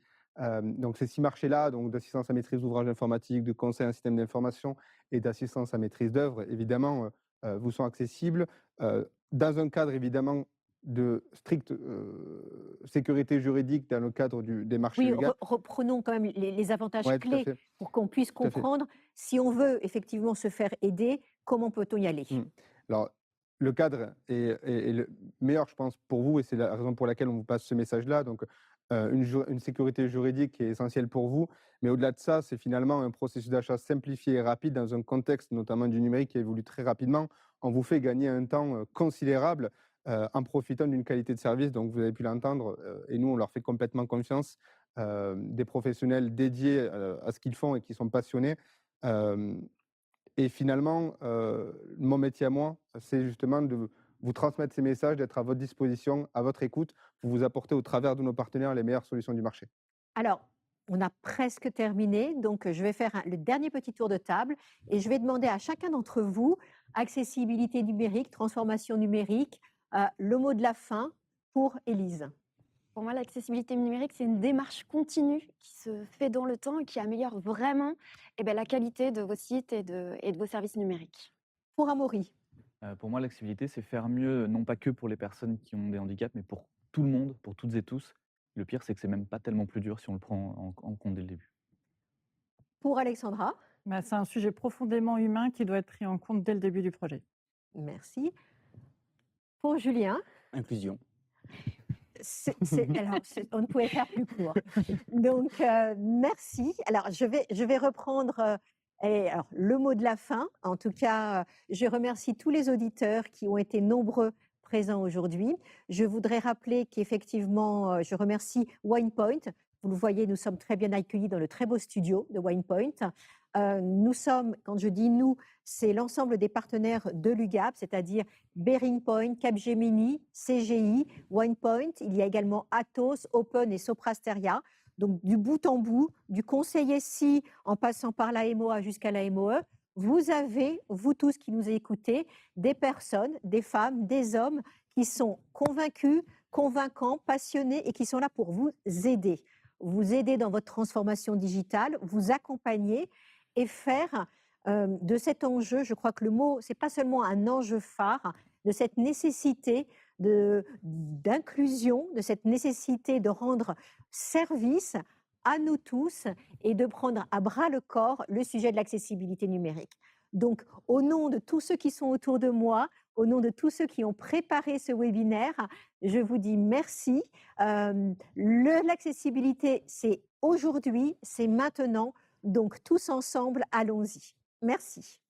S3: Donc, ces 6 marchés-là, donc d'assistance à maîtrise d'ouvrage informatique, de conseil en système d'information et d'assistance à maîtrise d'œuvre, évidemment, vous sont accessibles dans un cadre évidemment de stricte sécurité juridique dans le cadre des marchés
S1: Oui,
S3: UGAP.
S1: reprenons quand même les avantages
S3: Ouais, tout à
S1: clés
S3: fait,
S1: pour qu'on puisse
S3: tout à fait.
S1: comprendre si on veut effectivement se faire aider, comment peut-on y aller?
S3: Mmh. Alors, le cadre est le meilleur, je pense, pour vous et c'est la raison pour laquelle on vous passe ce message-là. Donc, une sécurité juridique qui est essentielle pour vous. Mais au-delà de ça, c'est finalement un processus d'achat simplifié et rapide dans un contexte, notamment du numérique, qui évolue très rapidement. On vous fait gagner un temps considérable en profitant d'une qualité de service. Donc, vous avez pu l'entendre, et nous, on leur fait complètement confiance. Des professionnels dédiés à ce qu'ils font et qui sont passionnés. Euh, et finalement, mon métier à moi, c'est justement de vous transmettre ces messages, d'être à votre disposition, à votre écoute, pour vous apporter au travers de nos partenaires les meilleures solutions du marché.
S1: Alors, on a presque terminé, donc je vais faire le dernier petit tour de table et je vais demander à chacun d'entre vous, accessibilité numérique, transformation numérique, le mot de la fin pour Élise.
S6: Pour moi, l'accessibilité numérique, c'est une démarche continue qui se fait dans le temps et qui améliore vraiment la qualité de vos sites et de vos services numériques.
S1: Pour Amaury.
S4: Pour moi, l'accessibilité, c'est faire mieux, non pas que pour les personnes qui ont des handicaps, mais pour tout le monde, pour toutes et tous. Le pire, c'est que c'est même pas tellement plus dur si on le prend en compte dès le début.
S1: Pour Alexandra.
S2: Bah, c'est un sujet profondément humain qui doit être pris en compte dès le début du projet.
S1: Merci. Pour Julien.
S5: Inclusion.
S1: Alors, on ne pouvait faire plus court. Donc, merci. Alors, je vais reprendre alors, le mot de la fin. En tout cas, je remercie tous les auditeurs qui ont été nombreux présents aujourd'hui. Je voudrais rappeler qu'effectivement, je remercie WinePoint. Vous le voyez, nous sommes très bien accueillis dans le très beau studio de WinePoint. Nous sommes, quand je dis nous, c'est l'ensemble des partenaires de l'UGAP, c'est-à-dire BearingPoint, Capgemini, CGI, WinePoint. Il y a également Atos, Open et Soprasteria. Donc, du bout en bout, du conseil SI en passant par la MOA jusqu'à la MOE, vous avez, vous tous qui nous écoutez, des personnes, des femmes, des hommes qui sont convaincus, convaincants, passionnés et qui sont là pour vous aider. Vous aider dans votre transformation digitale, vous accompagner et faire de cet enjeu, je crois que le mot, c'est pas seulement un enjeu phare, de cette nécessité d'inclusion, de cette nécessité de rendre service à nous tous et de prendre à bras le corps le sujet de l'accessibilité numérique. Donc, au nom de tous ceux qui sont autour de moi, au nom de tous ceux qui ont préparé ce webinaire, je vous dis merci. L'accessibilité, c'est aujourd'hui, c'est maintenant. Donc, tous ensemble, allons-y. Merci.